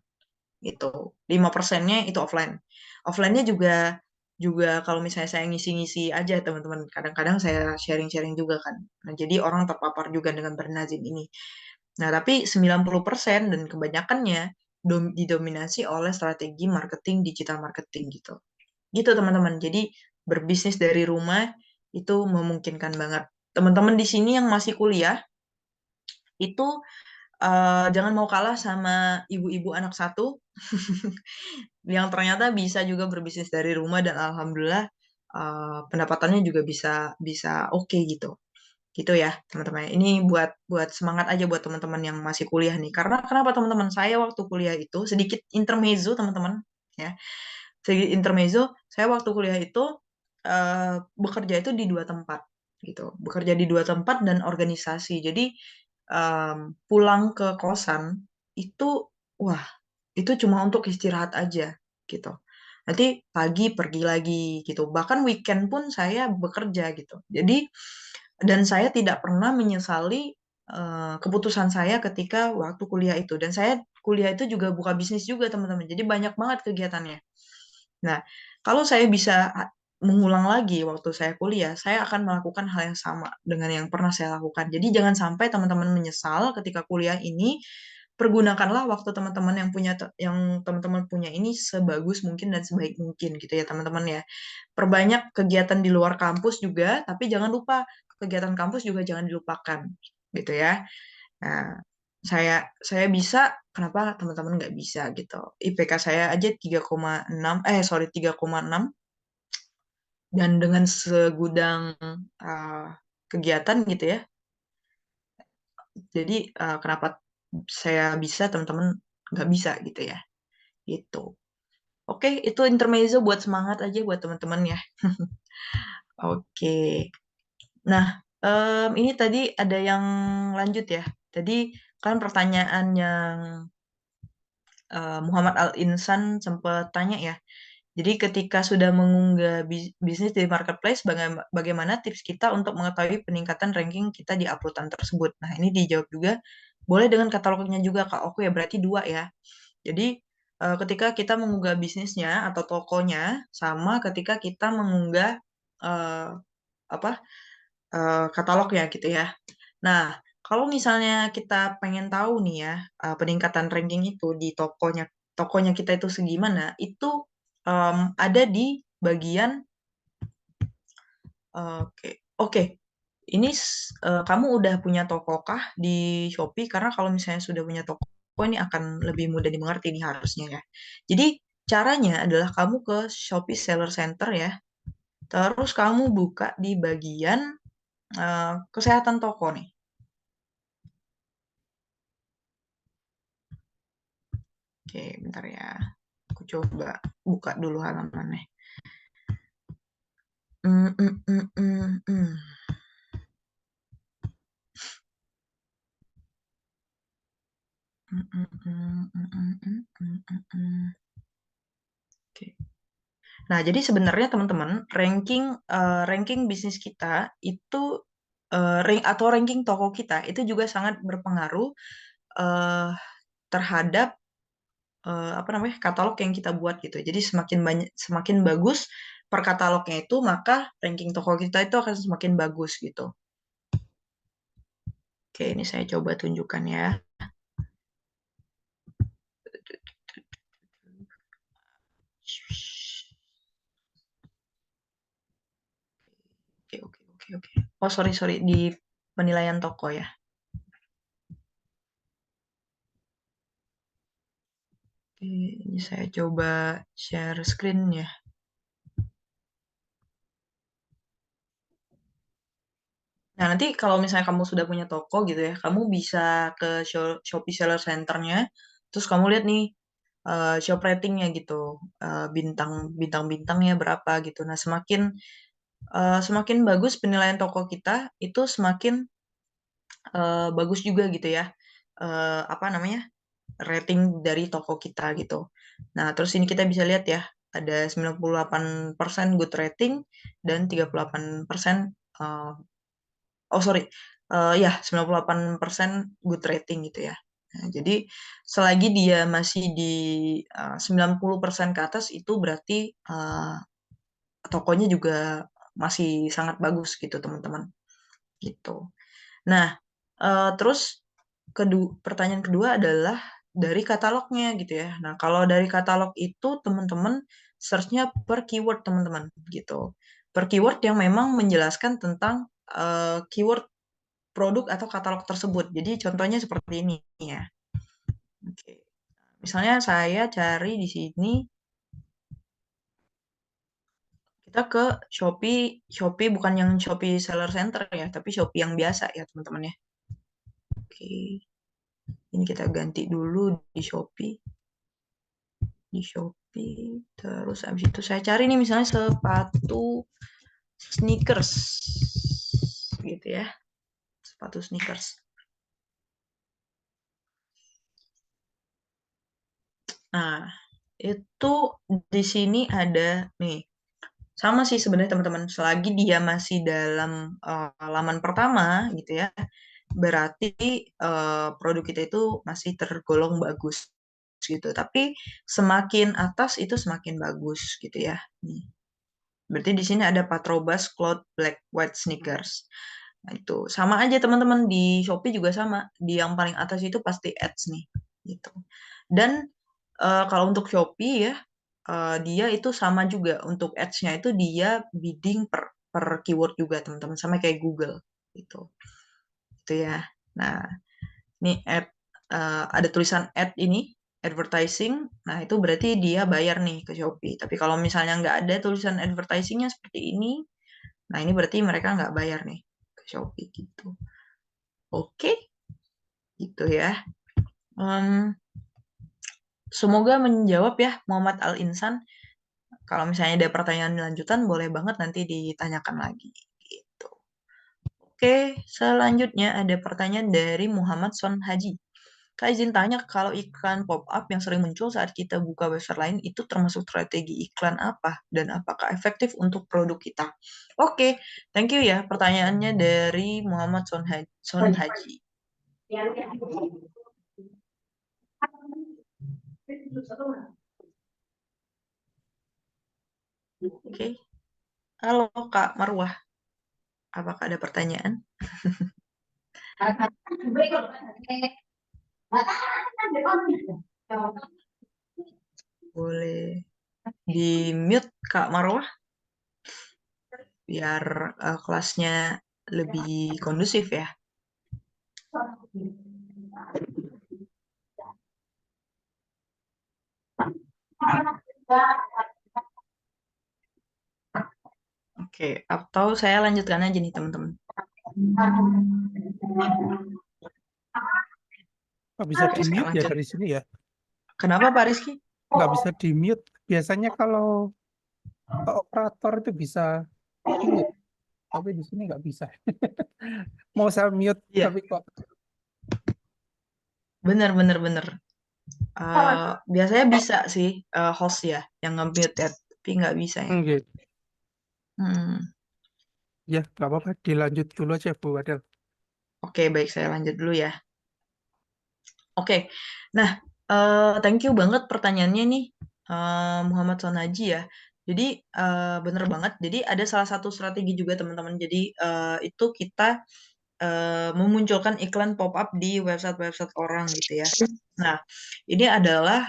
gitu. 5%-nya itu offline. Offline-nya juga juga kalau misalnya saya ngisi-ngisi aja teman-teman. Kadang-kadang saya sharing-sharing juga kan. Nah, jadi orang terpapar juga dengan bernazim ini. Nah, tapi 90% dan kebanyakannya didominasi oleh strategi marketing, digital marketing gitu. Gitu teman-teman. Jadi berbisnis dari rumah itu memungkinkan banget. Teman-teman di sini yang masih kuliah itu jangan mau kalah sama ibu-ibu anak satu yang ternyata bisa juga berbisnis dari rumah dan alhamdulillah pendapatannya juga bisa bisa oke gitu. Gitu ya, teman-teman. Ini buat buat semangat aja buat teman-teman yang masih kuliah nih. Karena kenapa teman-teman? Saya waktu kuliah itu sedikit intermezzo, teman-teman, ya. Sedikit intermezzo, saya waktu kuliah itu bekerja itu di dua tempat gitu. Bekerja di dua tempat dan organisasi. Jadi pulang ke kosan itu wah itu cuma untuk istirahat aja gitu. Nanti pagi pergi lagi gitu. Bahkan weekend pun saya bekerja gitu. Jadi dan saya tidak pernah menyesali keputusan saya ketika waktu kuliah itu. Dan saya kuliah itu juga buka bisnis juga teman-teman. Jadi banyak banget kegiatannya. Nah, kalau saya bisa mengulang lagi waktu saya kuliah, saya akan melakukan hal yang sama dengan yang pernah saya lakukan. Jadi jangan sampai teman-teman menyesal ketika kuliah ini. Pergunakanlah waktu teman-teman yang teman-teman punya ini sebagus mungkin dan sebaik mungkin gitu ya teman-teman ya. Perbanyak kegiatan di luar kampus juga, tapi jangan lupa kegiatan kampus juga jangan dilupakan gitu ya. Nah, saya bisa, kenapa teman-teman nggak bisa gitu. IPK saya aja 3,6, sorry 3,6 dan dengan segudang uh, kegiatan gitu ya. Jadi kenapa saya bisa, teman-teman nggak bisa gitu ya. Gitu. Oke, itu intermezzo buat semangat aja buat teman-teman ya. Oke. Nah, ini tadi ada yang lanjut ya. Tadi kan pertanyaan yang Muhammad Al-Insan sempat tanya ya. Jadi ketika sudah mengunggah bisnis di marketplace, bagaimana tips kita untuk mengetahui peningkatan ranking kita di uploadan tersebut? Nah, ini dijawab juga. Boleh dengan katalognya juga, Kak. Oke, ya berarti dua ya. Jadi ketika kita mengunggah bisnisnya atau tokonya, sama ketika kita mengunggah eh, apa katalognya gitu ya. Nah, kalau misalnya kita pengen tahu nih ya, peningkatan ranking itu di tokonya kita itu segimana, itu ada di bagian oke, oke. Ini kamu udah punya toko kah di Shopee? Karena kalau misalnya sudah punya toko, ini akan lebih mudah dimengerti nih harusnya ya. Jadi caranya adalah kamu ke Shopee Seller Center ya. Terus kamu buka di bagian kesehatan toko nih. Oke, bentar ya. Aku coba buka dulu halamannya. Mm, mm, mm, mm, mm. Mm, mm, mm, mm, mm, mm, mm, mm, mm. Oke. Nah, jadi sebenarnya teman-teman, ranking bisnis kita itu atau ranking toko kita itu juga sangat berpengaruh eh, terhadap apa namanya katalog yang kita buat gitu. Jadi semakin banyak, semakin bagus per katalognya itu, maka ranking toko kita itu akan semakin bagus gitu. Oke, ini saya coba tunjukkan ya. Oke, oke, oke, oke. Oh, sorry, sorry. Di penilaian toko ya. Oke, ini saya coba share screen ya. Nah, nanti kalau misalnya kamu sudah punya toko gitu ya, kamu bisa ke Shopee Seller Center-nya, terus kamu lihat nih shop ratingnya gitu, bintang-bintangnya berapa gitu. Nah, semakin bagus penilaian toko kita, itu semakin bagus juga gitu ya. Apa namanya? Rating dari toko kita gitu. Nah, terus ini kita bisa lihat ya, ada 98% good rating dan 38% eh, oh sorry, ya 98% good rating gitu ya. Nah, jadi selagi dia masih di 90% ke atas itu berarti tokonya juga masih sangat bagus gitu teman-teman gitu. Nah, terus pertanyaan kedua adalah dari katalognya gitu ya. Nah, kalau dari katalog itu teman-teman searchnya per keyword teman-teman gitu. Per keyword yang memang menjelaskan tentang keyword produk atau katalog tersebut. Jadi contohnya seperti ini ya. Oke. Misalnya saya cari di sini, kita ke Shopee, Shopee bukan yang Shopee Seller Center ya, tapi Shopee yang biasa ya teman-teman ya. Oke, ini kita ganti dulu di Shopee, terus abis itu saya cari nih misalnya sepatu sneakers, gitu ya, sepatu sneakers. Nah, itu di sini ada nih. Sama sih sebenarnya teman-teman, selagi dia masih dalam laman pertama gitu ya, berarti produk kita itu masih tergolong bagus gitu. Tapi semakin atas itu semakin bagus gitu ya. Nih. Berarti di sini ada Patrobas Cloud Black White Sneakers. Nah, itu sama aja teman-teman, di Shopee juga sama. Di yang paling atas itu pasti ads nih gitu. Dan kalau untuk Shopee ya, dia itu sama juga untuk ads-nya itu dia bidding per keyword juga teman-teman, sama kayak Google gitu. Itu ya. Nah, ini ada tulisan ad ini, advertising. Nah, itu berarti dia bayar nih ke Shopee. Tapi kalau misalnya nggak ada tulisan advertisingnya seperti ini, nah ini berarti mereka nggak bayar nih ke Shopee gitu. Oke, gitu ya. Em, Semoga menjawab ya Muhammad Al-Insan. Kalau misalnya ada pertanyaan lanjutan, boleh banget nanti ditanyakan lagi. Gitu. Oke, selanjutnya ada pertanyaan dari Muhammad Son Haji. Kak izin tanya, kalau iklan pop-up yang sering muncul saat kita buka website lain, itu termasuk strategi iklan apa? Dan apakah efektif untuk produk kita? Oke, thank you ya pertanyaannya dari Muhammad Son Haji. Oke, halo Kak Marwah, apakah ada pertanyaan? Boleh di mute Kak Marwah biar kelasnya lebih kondusif ya. Oke, atau saya lanjutkan aja nih teman-teman. Nggak bisa Oke, di saya mute ya lanjut. dari sini ya. Kenapa Pak Rizky? Nggak bisa di mute. Biasanya kalau operator itu bisa mute, tapi di sini nggak bisa. Mau saya mute, Iya, tapi kok benar benar benar. Biasanya bisa sih host ya yang nge-mute ya, tapi nggak bisa ya. enggak. Hmm. Ya, nggak apa-apa. Dilanjut dulu aja, Bu Adel. Oke, baik saya lanjut dulu ya. Oke, nah thank you banget pertanyaannya nih Muhammad Sonaji ya. Jadi bener banget. Jadi ada salah satu strategi juga teman-teman. Jadi itu kita memunculkan iklan pop-up di website-website orang gitu ya. Nah, ini adalah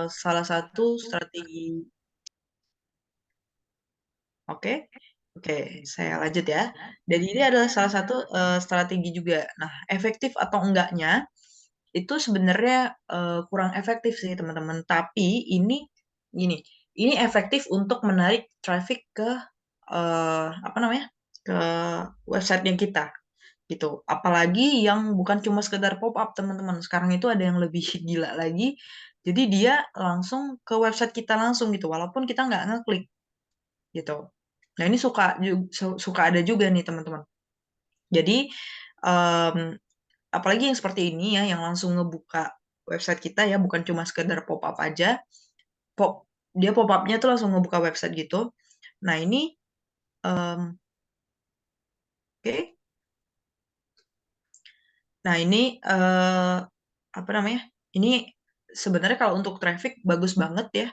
salah satu strategi. Oke, oke, saya lanjut ya. Dan ini adalah salah satu strategi juga. Nah, efektif atau enggaknya itu sebenarnya kurang efektif sih teman-teman. Tapi ini gini, ini efektif untuk menarik traffic ke apa namanya? ke websitenya kita gitu. Apalagi yang bukan cuma sekedar pop up teman-teman. Sekarang itu ada yang lebih gila lagi. Jadi dia langsung ke website kita langsung gitu, walaupun kita nggak ngeklik gitu. Nah ini suka ada juga nih teman-teman. Jadi em, apalagi yang seperti ini ya, yang langsung ngebuka website kita ya, bukan cuma sekedar pop up aja. Pop dia pop upnya tuh langsung ngebuka website gitu. Nah ini oke. Nah, ini apa namanya? Ini sebenarnya kalau untuk traffic bagus banget ya,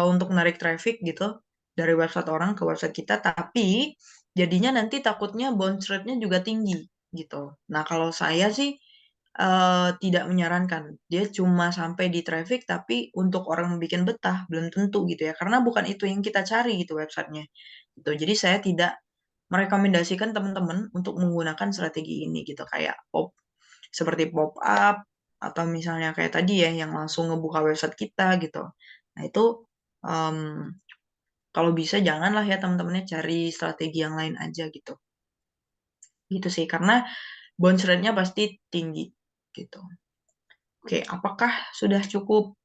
untuk narik traffic gitu dari website orang ke website kita, tapi jadinya nanti takutnya bounce rate-nya juga tinggi gitu. Nah, kalau saya sih tidak menyarankan. Dia cuma sampai di traffic, tapi untuk orang bikin betah belum tentu gitu ya, karena bukan itu yang kita cari gitu websitenya. Gitu. Jadi saya tidak merekomendasikan teman-teman untuk menggunakan strategi ini gitu kayak seperti pop up atau misalnya kayak tadi ya yang langsung ngebuka website kita gitu. Nah itu em, kalau bisa janganlah ya teman-temannya cari strategi yang lain aja gitu. Gitu sih karena bounce rate-nya pasti tinggi gitu. Oke, apakah sudah cukup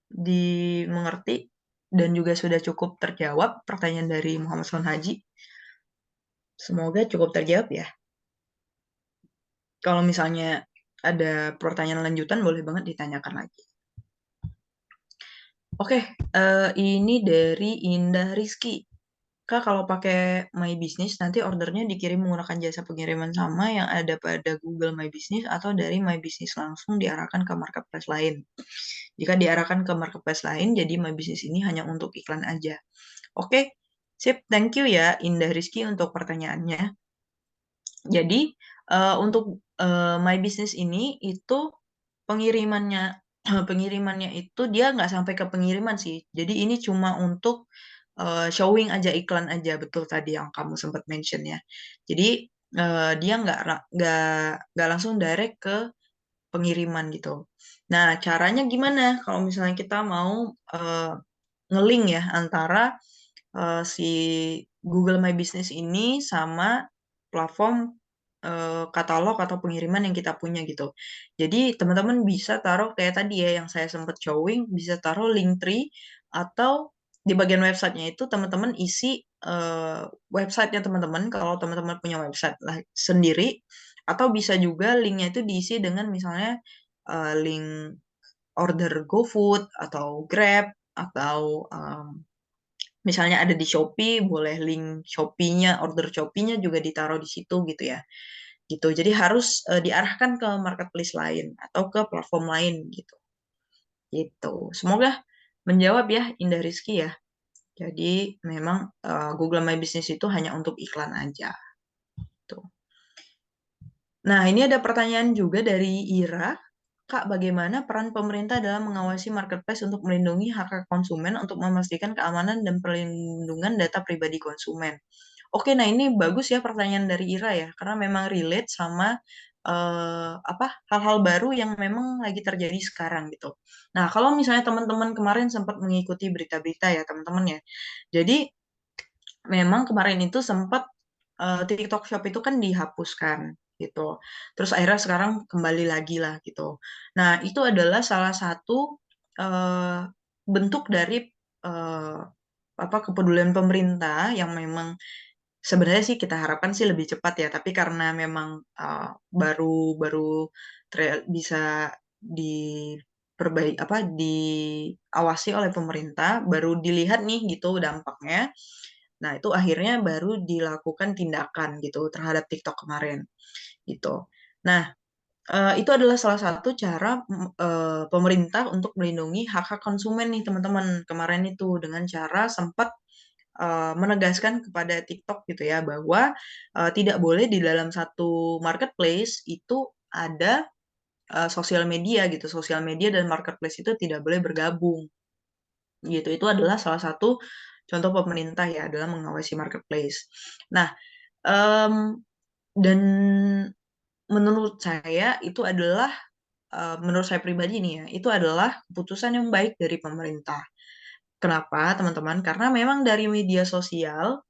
dimengerti dan juga sudah cukup terjawab pertanyaan dari Muhammad Son Haji? Semoga cukup terjawab ya. Kalau misalnya ada pertanyaan lanjutan boleh banget ditanyakan lagi. Oke, ini dari Indah Rizky. Kak, kalau pakai My Business, nanti ordernya dikirim menggunakan jasa pengiriman sama yang ada pada Google My Business atau dari My Business langsung diarahkan ke marketplace lain. Jika diarahkan ke marketplace lain, jadi My Business ini hanya untuk iklan aja. Oke, sip. Thank you ya, Indah Rizky untuk pertanyaannya. Jadi, untuk My Business ini itu pengirimannya pengirimannya itu dia nggak sampai ke pengiriman sih. Jadi ini cuma untuk showing aja iklan aja betul tadi yang kamu sempat mention ya. Jadi dia nggak langsung direct ke pengiriman gitu. Nah caranya gimana kalau misalnya kita mau eh, ngelink ya antara si Google My Business ini sama platform katalog atau pengiriman yang kita punya gitu. Jadi teman-teman bisa taruh kayak tadi ya yang saya sempat showing, bisa taruh link tree atau di bagian websitenya itu teman-teman isi websitenya teman-teman kalau teman-teman punya website lah sendiri atau bisa juga linknya itu diisi dengan misalnya link order GoFood atau Grab atau misalnya ada di Shopee, boleh link Shopee-nya, order Shopee-nya juga ditaruh di situ gitu ya. Gitu. Jadi harus diarahkan ke marketplace lain atau ke platform lain gitu. Gitu. Semoga menjawab ya Indah Rizky ya. Jadi memang Google My Business itu hanya untuk iklan aja. Tuh. Nah, ini ada pertanyaan juga dari Ira. Kak, bagaimana peran pemerintah dalam mengawasi marketplace untuk melindungi hak hak konsumen untuk memastikan keamanan dan perlindungan data pribadi konsumen? Oke, nah ini bagus ya pertanyaan dari Ira ya, karena memang relate sama apa hal-hal baru yang memang lagi terjadi sekarang gitu. Nah, kalau misalnya teman-teman kemarin sempat mengikuti berita-berita ya teman-teman ya, jadi memang kemarin itu sempat TikTok Shop itu kan dihapuskan gitu. Terus akhirnya sekarang kembali lagi lah gitu. Nah, itu adalah salah satu eh, bentuk dari eh, apa kepedulian pemerintah yang memang sebenarnya sih kita harapkan sih lebih cepat ya, tapi karena memang baru baru bisa diperbaiki apa diawasi oleh pemerintah, baru dilihat nih gitu dampaknya. Nah, itu akhirnya baru dilakukan tindakan gitu terhadap TikTok kemarin gitu. Nah, itu adalah salah satu cara pemerintah untuk melindungi hak-hak konsumen nih teman-teman kemarin itu dengan cara sempat menegaskan kepada TikTok gitu ya bahwa tidak boleh di dalam satu marketplace itu ada sosial media gitu. Sosial media dan marketplace itu tidak boleh bergabung gitu. Itu adalah salah satu contoh pemerintah ya dalam mengawasi marketplace. Nah, em, dan menurut saya itu adalah menurut saya pribadi nih ya, itu adalah keputusan yang baik dari pemerintah. Kenapa, teman-teman? Karena memang dari media sosial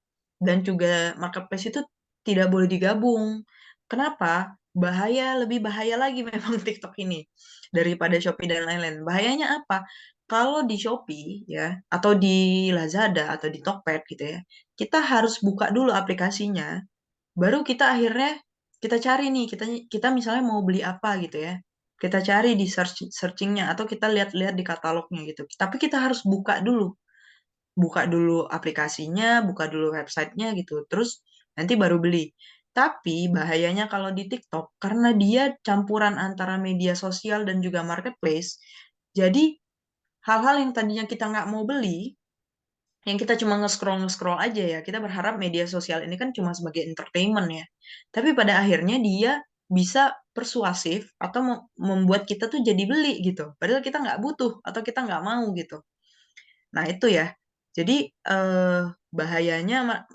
dan juga marketplace itu tidak boleh digabung. Kenapa? Lebih bahaya lagi memang TikTok ini daripada Shopee dan lain-lain. Bahayanya apa? Kalau di Shopee ya, atau di Lazada atau di Tokped gitu ya, kita harus buka dulu aplikasinya, baru kita akhirnya kita cari nih, kita kita misalnya mau beli apa gitu ya. Kita cari di searchingnya atau kita lihat-lihat di katalognya gitu. Tapi kita harus buka dulu aplikasinya, buka dulu websitenya gitu, terus nanti baru beli. Tapi bahayanya kalau di TikTok, karena dia campuran antara media sosial dan juga marketplace, jadi hal-hal yang tadinya kita nggak mau beli, yang kita cuma nge-scroll aja ya, kita berharap media sosial ini kan cuma sebagai entertainment ya. Tapi pada akhirnya dia bisa persuasif atau membuat kita tuh jadi beli gitu. Padahal kita nggak butuh atau kita nggak mau gitu. Nah, itu ya. Jadi bahayanya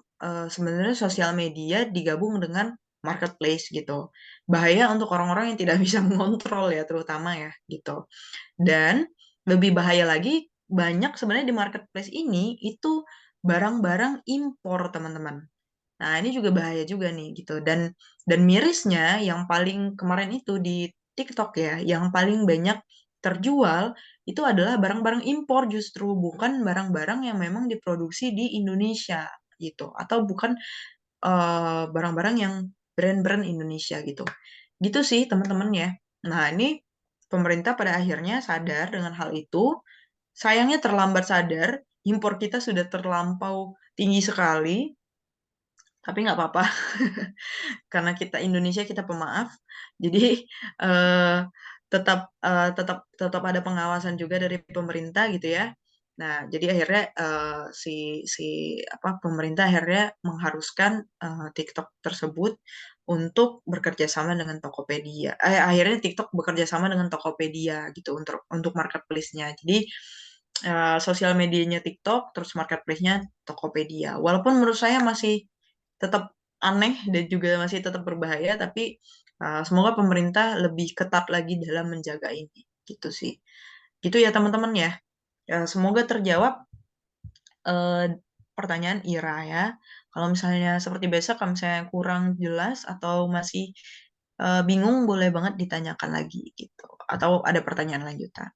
sebenarnya sosial media digabung dengan marketplace gitu. Bahaya untuk orang-orang yang tidak bisa mengontrol ya, terutama ya gitu. Dan lebih bahaya lagi, banyak sebenarnya di marketplace ini itu barang-barang impor, teman-teman. Nah, ini juga bahaya juga nih gitu. Dan mirisnya yang paling kemarin itu di TikTok ya, yang paling banyak terjual itu adalah barang-barang impor, justru bukan barang-barang yang memang diproduksi di Indonesia gitu, atau bukan barang-barang yang brand-brand Indonesia gitu. Gitu sih, teman-teman ya. Nah, ini pemerintah pada akhirnya sadar dengan hal itu. Sayangnya terlambat sadar, impor kita sudah terlampau tinggi sekali, tapi nggak apa-apa. Karena kita Indonesia, kita pemaaf, jadi eh, tetap ada pengawasan juga dari pemerintah gitu ya. Nah, jadi akhirnya si apa pemerintah akhirnya mengharuskan TikTok tersebut untuk bekerja sama dengan Tokopedia. Akhirnya TikTok bekerja sama dengan Tokopedia gitu untuk marketplace-nya. Jadi sosial medianya TikTok, terus marketplace-nya Tokopedia. Walaupun menurut saya masih tetap aneh dan juga masih tetap berbahaya, tapi semoga pemerintah lebih ketat lagi dalam menjaga ini. Gitu sih. Gitu ya teman-teman ya. Semoga terjawab eh, pertanyaan Ira ya. Kalau misalnya seperti biasa, kalau misalnya kurang jelas atau masih bingung, boleh banget ditanyakan lagi gitu. Atau ada pertanyaan lanjutan.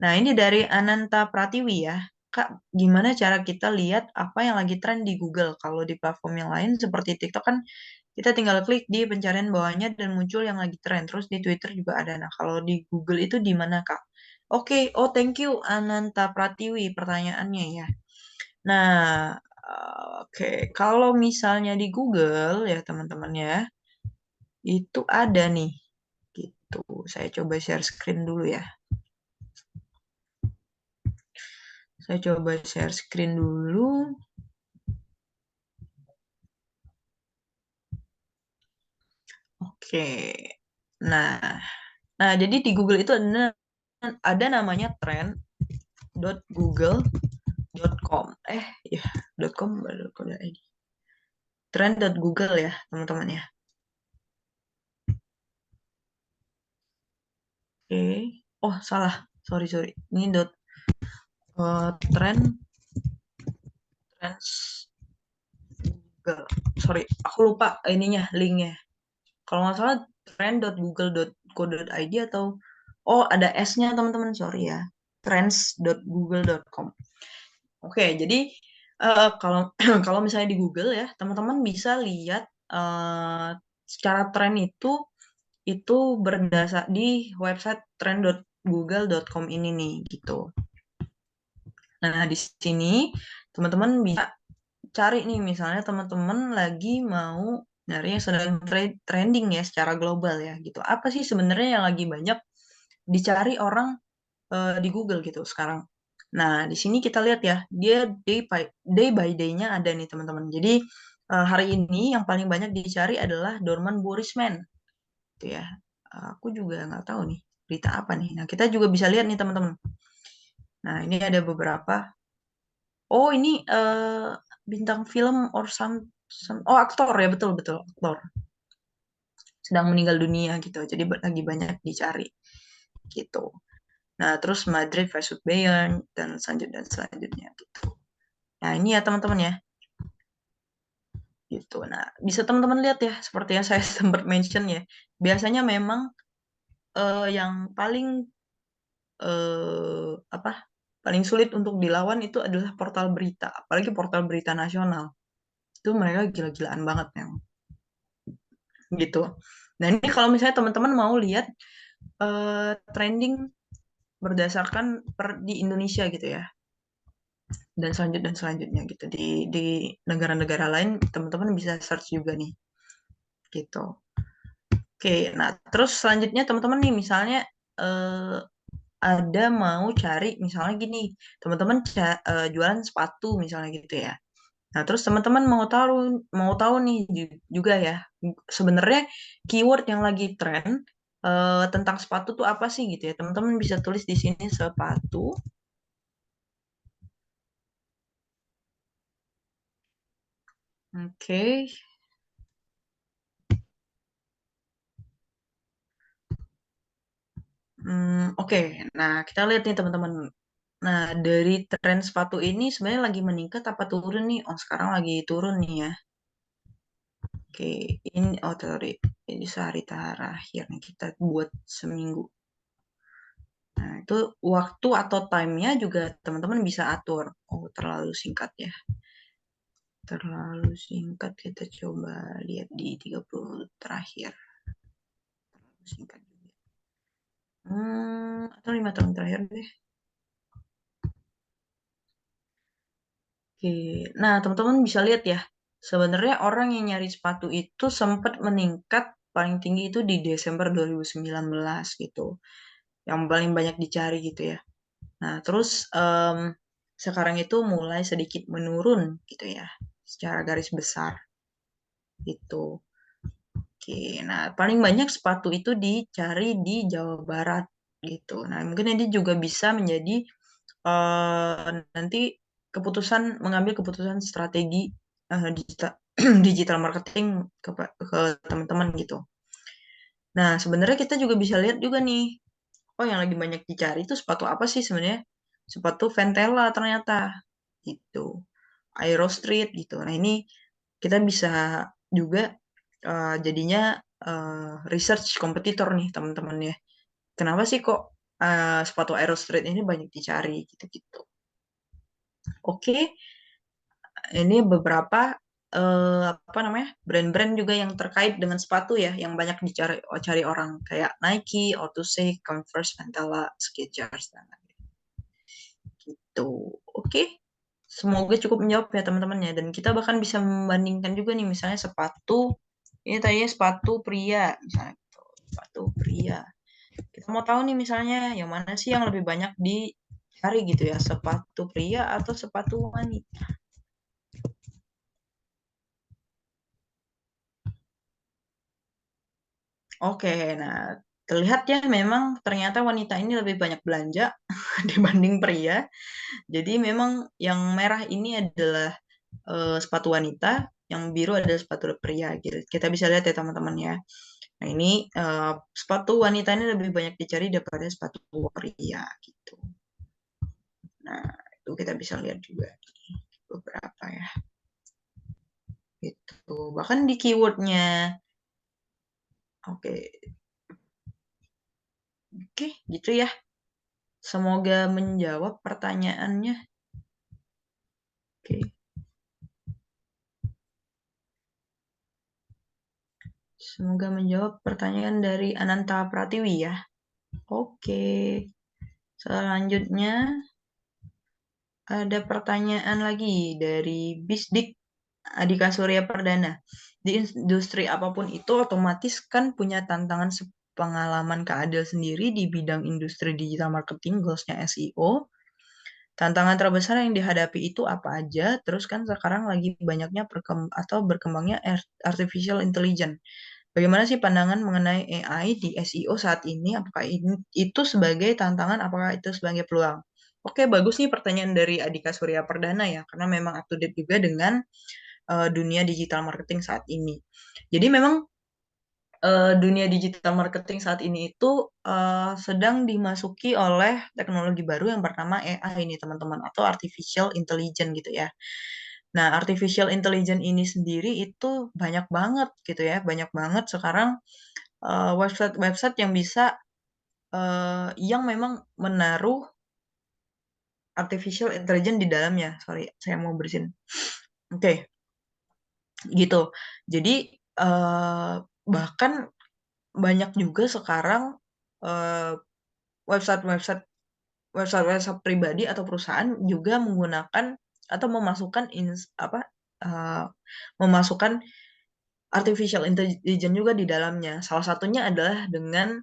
Nah, ini dari Ananta Pratiwi ya. Kak, gimana cara kita lihat apa yang lagi tren di Google? Kalau di platform yang lain seperti TikTok kan kita tinggal klik di pencarian bawahnya dan muncul yang lagi tren. Terus di Twitter juga ada. Nah, kalau di Google itu di mana, Kak? Oke, oh thank you Ananta Pratiwi pertanyaannya ya. Nah, oke, kalau misalnya di Google ya teman-teman ya, itu ada nih. Gitu. Saya coba share screen dulu ya. Saya coba share screen dulu. Oke. Nah, jadi di Google itu ada namanya trend.google.com. Ya, .com baru .id. Trend.google ya, teman-teman ya. Oke. Oh, salah. Sorry, sorry. Ini trend trends Google. Sorry, aku lupa ininya, linknya. Kalau nggak salah trend.google.co.id atau ada S-nya teman-teman, sorry ya. Trends.google.com. Oke, jadi kalau kalau misalnya di Google ya, teman-teman bisa lihat secara tren itu berdasar di website trend.google.com ini nih gitu. Nah, di sini teman-teman bisa cari nih, misalnya teman-teman lagi mau nyari yang sedang trending ya secara global ya gitu. Apa sih sebenarnya yang lagi banyak dicari orang di Google gitu sekarang? Nah, di sini kita lihat ya, dia day by day-nya ada nih teman-teman. Jadi hari ini yang paling banyak dicari adalah Dorman Borisman, gitu ya. Aku juga nggak tahu nih berita apa nih. Nah, kita juga bisa lihat nih teman-teman. Nah, ini ada beberapa. Oh, ini bintang film or oh aktor ya, betul betul aktor sedang meninggal dunia gitu. Jadi lagi banyak dicari gitu. Nah, terus Madrid versus Bayern dan selanjutnya gitu. Nah, ini ya teman-teman ya. gitu. Nah, bisa teman-teman lihat ya, seperti yang saya sempat mention ya. Biasanya memang yang paling apa? Paling sulit untuk dilawan itu adalah portal berita, apalagi portal berita nasional. Itu mereka gila-gilaan banget memang gitu. Nah, ini kalau misalnya teman-teman mau lihat trending berdasarkan di Indonesia gitu ya, dan selanjutnya gitu di negara-negara lain, teman-teman bisa search juga nih gitu. Oke, nah terus selanjutnya teman-teman nih misalnya eh, ada mau cari misalnya gini, teman-teman jualan sepatu misalnya gitu ya. Nah, terus teman-teman mau tahu nih juga ya, sebenarnya keyword yang lagi tren tentang sepatu tuh apa sih gitu ya. Teman-teman bisa tulis di sini sepatu. Oke. Oke. Nah, kita lihat nih teman-teman. Nah, dari tren sepatu ini sebenarnya lagi meningkat apa turun nih? Oh, sekarang lagi turun nih ya. Oke, sorry. Ini sehari terakhir nih kita buat seminggu. Nah, itu waktu atau time-nya juga teman-teman bisa atur. Oh, terlalu singkat ya. Terlalu singkat, kita coba lihat di 30 terakhir. Terlalu singkat juga. Atau 5 tahun terakhir deh. Oke. Nah, teman-teman bisa lihat ya. Sebenarnya orang yang nyari sepatu itu sempat meningkat paling tinggi itu di Desember 2019 gitu. Yang paling banyak dicari gitu ya. Nah, terus sekarang itu mulai sedikit menurun gitu ya, secara garis besar gitu. Oke, nah paling banyak sepatu itu dicari di Jawa Barat gitu. Nah, mungkin ini juga bisa menjadi nanti mengambil keputusan strategi digital digital marketing ke teman-teman gitu. Nah, sebenarnya kita juga bisa lihat juga nih, oh yang lagi banyak dicari itu sepatu apa sih sebenarnya? Sepatu Ventela ternyata gitu. Aero Street gitu. Nah, ini kita bisa juga jadinya research kompetitor nih teman-teman ya. Kenapa sih kok sepatu Aero Street ini banyak dicari gitu-gitu. Oke, ini beberapa apa namanya brand-brand juga yang terkait dengan sepatu ya, yang banyak dicari orang kayak Nike, Otusek, Converse, Ventela, Skechers dan lain-lain. Gitu. Oke. Semoga cukup menjawab ya teman-teman ya. Dan kita bahkan bisa membandingkan juga nih misalnya sepatu. Ini tadinya sepatu pria misalnya gitu. Sepatu pria. Kita mau tahu nih misalnya yang mana sih yang lebih banyak dicari gitu ya. Sepatu pria atau sepatu wanita. Oke, nah terlihat ya memang ternyata wanita ini lebih banyak belanja dibanding pria. Jadi memang yang merah ini adalah sepatu wanita, yang biru adalah sepatu pria gitu. Kita bisa lihat ya teman-teman ya. Nah, ini sepatu wanita ini lebih banyak dicari daripada sepatu pria gitu. Nah, itu kita bisa lihat juga beberapa ya. Gitu. Bahkan di keywordnya. Oke, oke, gitu ya. Semoga menjawab pertanyaannya. Oke. Semoga menjawab pertanyaan dari Ananta Pratiwi ya. Oke. Selanjutnya ada pertanyaan lagi dari Bisdik Adika Surya Perdana. Di industri apapun itu otomatis kan punya tantangan pengalaman Kak Adel sendiri di bidang industri digital marketing, goalsnya SEO. Tantangan terbesar yang dihadapi itu apa aja? Terus kan sekarang lagi banyaknya berkembangnya artificial intelligence. Bagaimana sih pandangan mengenai AI di SEO saat ini? Apakah itu sebagai tantangan? Apakah itu sebagai peluang? Oke, bagus nih pertanyaan dari Adika Surya Perdana ya, karena memang up to date juga dengan dunia digital marketing saat ini. Jadi memang dunia digital marketing saat ini itu sedang dimasuki oleh teknologi baru yang bernama AI ini teman-teman, atau artificial intelligence gitu ya. Nah, artificial intelligence ini sendiri itu banyak banget gitu ya, banyak banget sekarang website-website yang bisa yang memang menaruh artificial intelligence di dalamnya. Sorry, saya mau bersin. Oke, gitu. Jadi bahkan banyak juga sekarang eh, website-website website-website pribadi atau perusahaan juga menggunakan atau memasukkan eh, memasukkan artificial intelligence juga di dalamnya. Salah satunya adalah dengan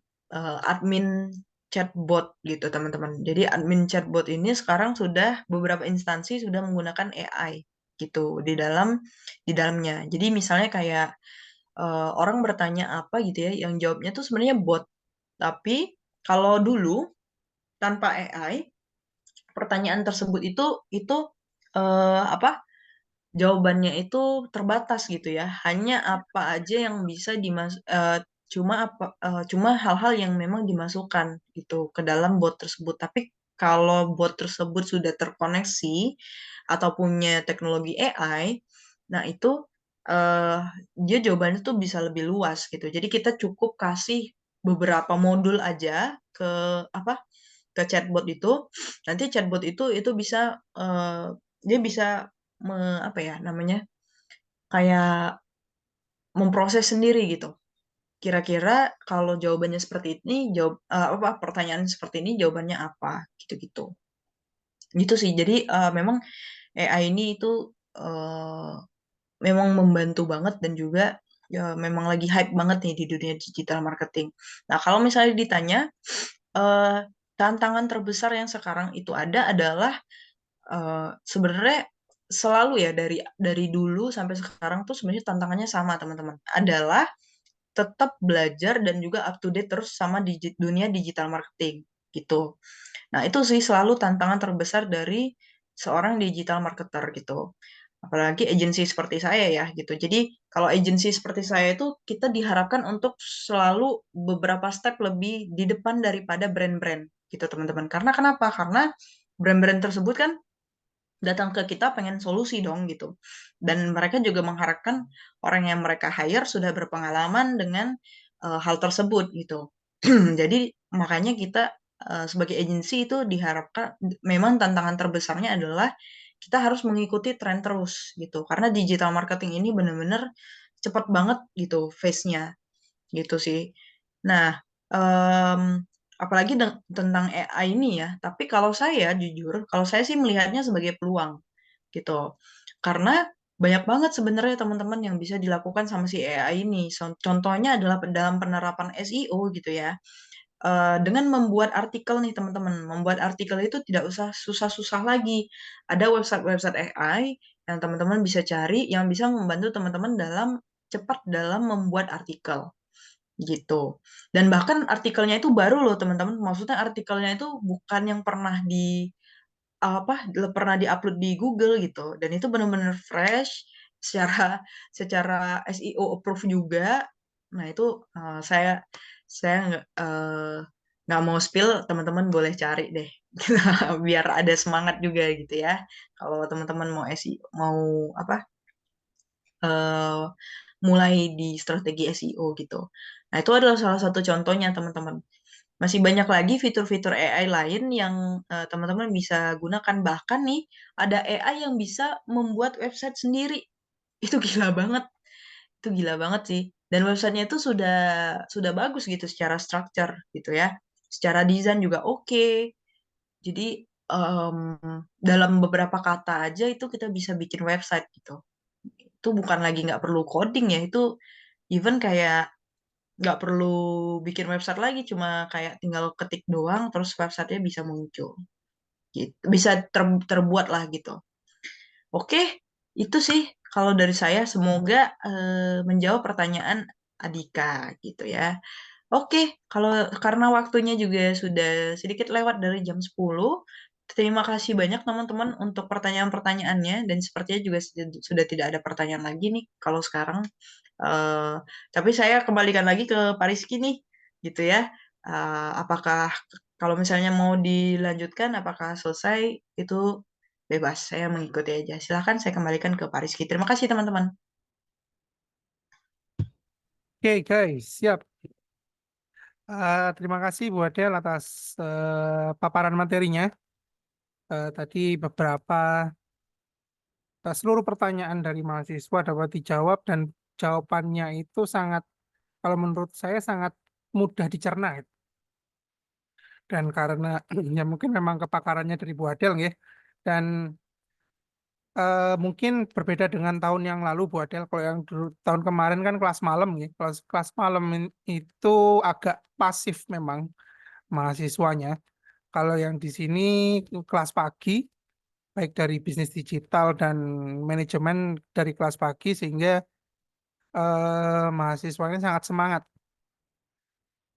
admin chatbot gitu, teman-teman. Jadi admin chatbot ini sekarang sudah beberapa instansi sudah menggunakan AI gitu di dalamnya. Jadi misalnya kayak orang bertanya apa gitu ya, yang jawabnya tuh sebenarnya bot. Tapi kalau dulu tanpa AI, pertanyaan tersebut itu apa? Jawabannya itu terbatas gitu ya. Hanya apa aja yang bisa cuma hal-hal yang memang dimasukkan gitu ke dalam bot tersebut. Tapi kalau bot tersebut sudah terkoneksi atau punya teknologi AI, nah itu eh, dia jawabannya tuh bisa lebih luas gitu. Jadi kita cukup kasih beberapa modul aja ke apa ke chatbot itu, nanti chatbot itu bisa dia bisa apa ya namanya kayak memproses sendiri gitu. Kira-kira kalau jawabannya seperti ini, apa pertanyaan seperti ini jawabannya apa gitu-gitu. Gitu sih. Jadi memang AI ini itu eh, memang membantu banget dan juga ya, memang lagi hype banget nih di dunia digital marketing. Nah, kalau misalnya ditanya eh, tantangan terbesar yang sekarang itu ada adalah sebenarnya selalu ya dari dulu sampai sekarang tuh sebenarnya tantangannya sama teman-teman. Adalah tetap belajar dan juga up to date terus sama dunia digital marketing gitu. Nah, itu sih selalu tantangan terbesar dari seorang digital marketer gitu. Apalagi agensi seperti saya ya gitu. Jadi kalau agensi seperti saya itu kita diharapkan untuk selalu beberapa step lebih di depan daripada brand-brand gitu teman-teman. Karena kenapa? Karena brand-brand tersebut kan datang ke kita pengen solusi dong gitu. Dan mereka juga mengharapkan orang yang mereka hire sudah berpengalaman dengan hal tersebut gitu. Jadi makanya kita sebagai agensi itu diharapkan memang tantangan terbesarnya adalah kita harus mengikuti tren terus gitu. Karena digital marketing ini benar-benar cepat banget gitu phase-nya gitu sih. Nah, em, apalagi tentang AI ini ya, tapi kalau saya jujur, kalau saya sih melihatnya sebagai peluang gitu. Karena banyak banget sebenarnya teman-teman yang bisa dilakukan sama si AI ini. Contohnya adalah dalam penerapan SEO gitu ya. Dengan membuat artikel nih teman-teman, membuat artikel itu tidak usah susah-susah lagi. Ada website-website AI yang teman-teman bisa cari yang bisa membantu teman-teman cepat dalam membuat artikel gitu. Dan bahkan artikelnya itu baru loh teman-teman. Maksudnya artikelnya itu bukan yang pernah diupload di Google gitu. Dan itu benar-benar fresh secara secara SEO approve juga. Nah, itu saya nggak mau spill, teman-teman boleh cari deh. Biar ada semangat juga gitu ya. Kalau teman-teman mau SEO mau apa eh, mulai di strategi SEO gitu. Nah, itu adalah salah satu contohnya, teman-teman. Masih banyak lagi fitur-fitur AI lain yang teman-teman bisa gunakan. Bahkan nih, ada AI yang bisa membuat website sendiri. Itu gila banget. Itu gila banget sih. Dan websitenya itu sudah bagus gitu secara structure gitu ya. Secara desain juga oke. Jadi em, dalam beberapa kata aja itu kita bisa bikin website gitu. Itu bukan lagi nggak perlu coding ya. Itu even kayak nggak perlu bikin website lagi, cuma kayak tinggal ketik doang terus websitenya bisa muncul gitu, bisa terbuat lah gitu. Oke, itu sih kalau dari saya, semoga menjawab pertanyaan Adika gitu ya. Oke, kalau karena waktunya juga sudah sedikit lewat dari jam 10. Terima kasih banyak teman-teman untuk pertanyaan-pertanyaannya, dan sepertinya juga sudah tidak ada pertanyaan lagi nih kalau sekarang. Eh, tapi saya kembalikan lagi ke Pak Rizky nih, gitu ya. Apakah kalau misalnya mau dilanjutkan, apakah selesai itu bebas, saya mengikuti aja. Silahkan saya kembalikan ke Pak Rizky. Terima kasih teman-teman. Oke, guys, siap. Terima kasih Bu Adel atas paparan materinya. Tadi beberapa seluruh pertanyaan dari mahasiswa dapat dijawab dan jawabannya itu sangat, kalau menurut saya sangat mudah dicerna, gitu. Dan karena ya mungkin memang kepakarannya dari Bu Adel ya. Dan mungkin berbeda dengan tahun yang lalu Bu Adel. Kalau yang dulu, tahun kemarin kan kelas malam ya. Kelas malam itu agak pasif memang mahasiswanya. Kalau yang di sini kelas pagi, baik dari bisnis digital dan manajemen dari kelas pagi, sehingga mahasiswanya sangat semangat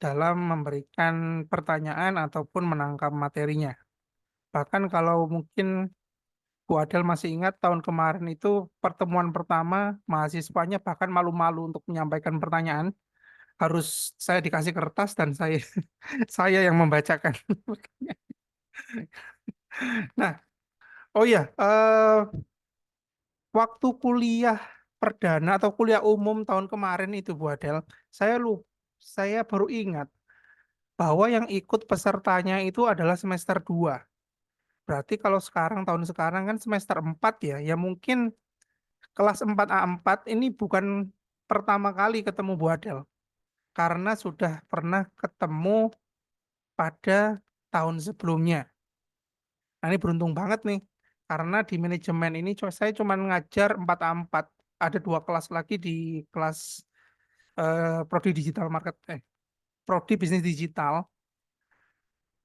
dalam memberikan pertanyaan ataupun menangkap materinya. Bahkan kalau mungkin Bu Adel masih ingat tahun kemarin itu pertemuan pertama mahasiswanya bahkan malu-malu untuk menyampaikan pertanyaan. Harus saya dikasih kertas dan saya saya yang membacakan. Nah, oh ya, waktu kuliah perdana atau kuliah umum tahun kemarin itu Bu Adel, saya lu saya baru ingat bahwa yang ikut pesertanya itu adalah semester 2. Berarti kalau sekarang tahun sekarang kan semester 4 ya. Ya mungkin kelas 4A4 ini bukan pertama kali ketemu Bu Adel karena sudah pernah ketemu pada tahun sebelumnya. Nah, ini beruntung banget nih karena di manajemen ini saya cuma ngajar 4A4. Ada 2 kelas lagi di kelas prodi digital market prodi bisnis digital.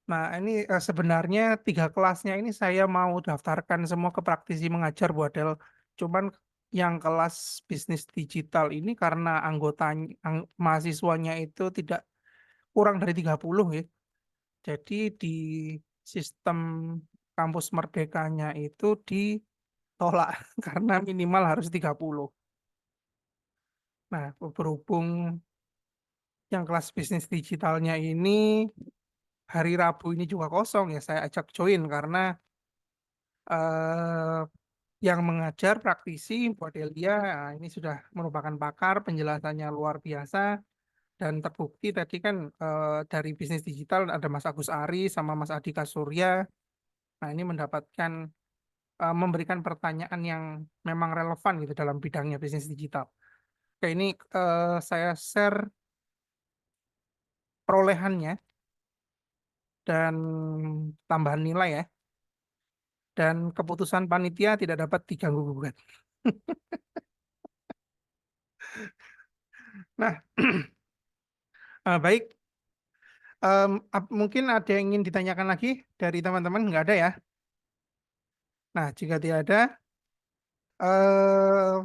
Nah, ini sebenarnya 3 kelasnya ini saya mau daftarkan semua ke praktisi mengajar Bu Adel. Cuman yang kelas bisnis digital ini karena mahasiswanya itu tidak kurang dari 30 ya. Jadi di sistem kampus Merdekanya itu ditolak karena minimal harus 30. Nah, berhubung yang kelas bisnis digitalnya ini hari Rabu ini juga kosong ya, saya ajak join karena eh, yang mengajar praktisi Bu Adelia ini sudah merupakan pakar, penjelasannya luar biasa dan terbukti tadi kan dari bisnis digital ada Mas Agus Ari sama Mas Adhika Surya. Nah, ini mendapatkan memberikan pertanyaan yang memang relevan gitu dalam bidangnya bisnis digital. Oke, ini saya share perolehannya dan tambahan nilai ya. Dan keputusan panitia tidak dapat diganggu gugat. Nah, baik. Mungkin ada yang ingin ditanyakan lagi dari teman-teman? Nggak ada ya? Nah, jika tidak ada, eh,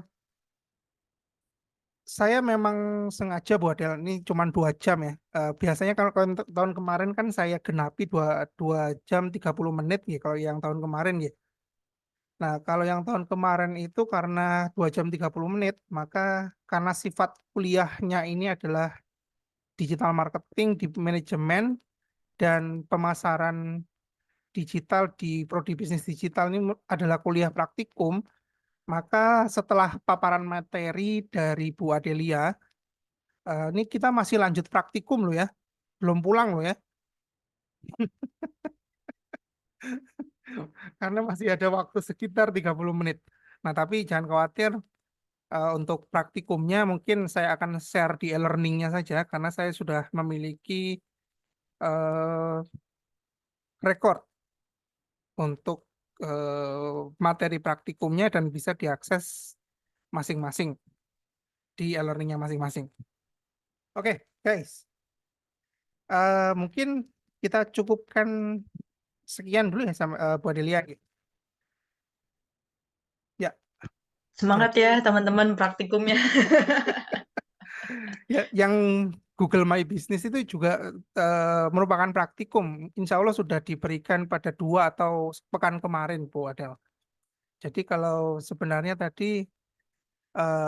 saya memang sengaja buat ini cuma 2 jam ya. Biasanya kalau tahun kemarin kan saya genapi 2 jam 30 menit ya kalau yang tahun kemarin ya. Nah, kalau yang tahun kemarin itu karena 2 jam 30 menit, maka karena sifat kuliahnya ini adalah digital marketing di manajemen dan pemasaran digital di prodi bisnis digital ini adalah kuliah praktikum, maka setelah paparan materi dari Bu Adelia, ini kita masih lanjut praktikum loh ya, belum pulang loh ya, karena masih ada waktu sekitar 30 menit. Nah, tapi jangan khawatir, untuk praktikumnya mungkin saya akan share di e-learningnya saja, karena saya sudah memiliki eh, rekor untuk materi praktikumnya dan bisa diakses masing-masing di e-learningnya masing-masing. Oke, guys. Mungkin kita cukupkan sekian dulu ya sama Bu Adelia. Ya, Semangat jadi ya teman-teman praktikumnya. ya yang Google My Business itu juga merupakan praktikum. Insya Allah sudah diberikan pada 2 atau pekan kemarin, Bu Adel. Jadi kalau sebenarnya tadi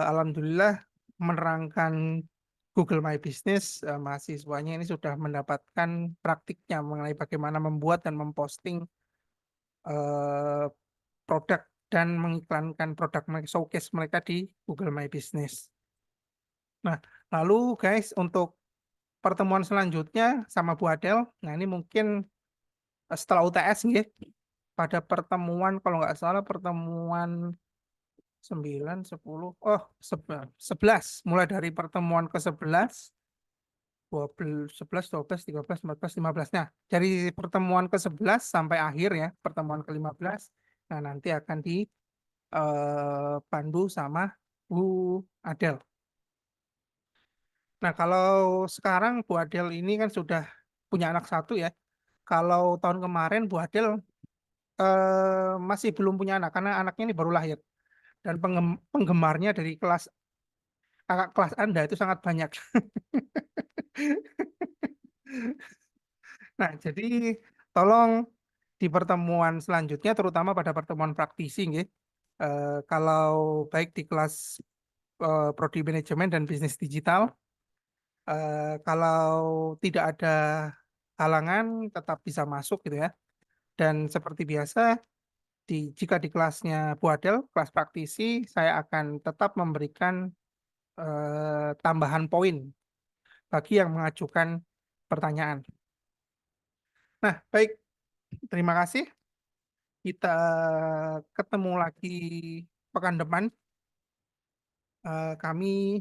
Alhamdulillah menerangkan Google My Business, mahasiswanya ini sudah mendapatkan praktiknya mengenai bagaimana membuat dan memposting produk dan mengiklankan produk mereka, showcase mereka di Google My Business. Nah, lalu guys, untuk pertemuan selanjutnya sama Bu Adel, nah ini mungkin setelah UTS nih, pada pertemuan kalau nggak salah pertemuan 9, 10, 11, mulai dari pertemuan ke-11, 12, 11, 12, 13, 14, 15. Nah, dari pertemuan ke-11 sampai akhir ya, pertemuan ke-15, nah nanti akan dipandu sama Bu Adel. Nah, kalau sekarang Bu Adel ini kan sudah punya anak satu ya. Kalau tahun kemarin Bu Adel masih belum punya anak karena anaknya ini baru lahir dan penggemarnya dari kakak kelas Anda itu sangat banyak. Nah, jadi tolong di pertemuan selanjutnya, terutama pada pertemuan praktisi, nggih, kalau baik di kelas Prodi Manajemen dan Bisnis Digital, kalau tidak ada halangan tetap bisa masuk gitu ya. Dan seperti biasa, jika di kelasnya Bu Adel, kelas praktisi, saya akan tetap memberikan tambahan poin bagi yang mengajukan pertanyaan. Nah, baik, terima kasih. Kita ketemu lagi pekan depan. Kami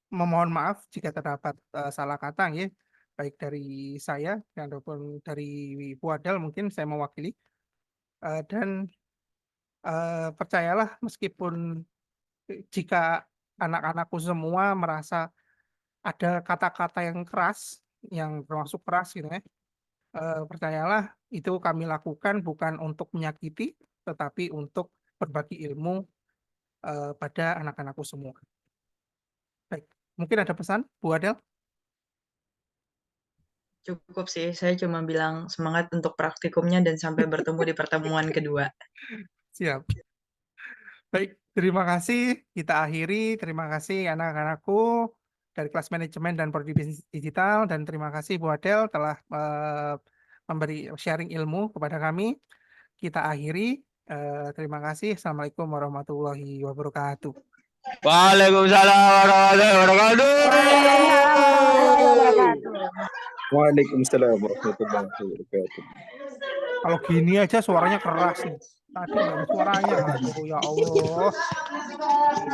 memohon maaf jika terdapat salah kata, ya, baik dari saya ataupun dari Bu Adel, mungkin saya mewakili. Dan percayalah, meskipun jika anak-anakku semua merasa ada kata-kata yang keras, yang termasuk keras gitu ya, percayalah itu kami lakukan bukan untuk menyakiti, tetapi untuk berbagi ilmu pada anak-anakku semua. Baik, mungkin ada pesan, Bu Adel? Cukup sih, saya cuma bilang semangat untuk praktikumnya dan sampai bertemu di pertemuan kedua. Siap. Baik, terima kasih. Kita akhiri. Terima kasih anak-anakku dari kelas manajemen dan prodi bisnis digital, dan terima kasih Bu Adel telah memberi sharing ilmu kepada kami. Kita akhiri. Terima kasih. Assalamualaikum warahmatullahi wabarakatuh. Waalaikumsalam warahmatullahi wabarakatuh. Waalaikumsalam warahmatullahi wabarakatuh. Kalau gini aja suaranya keras nih. Tadi nggak ada suaranya. Aduh, ya Allah.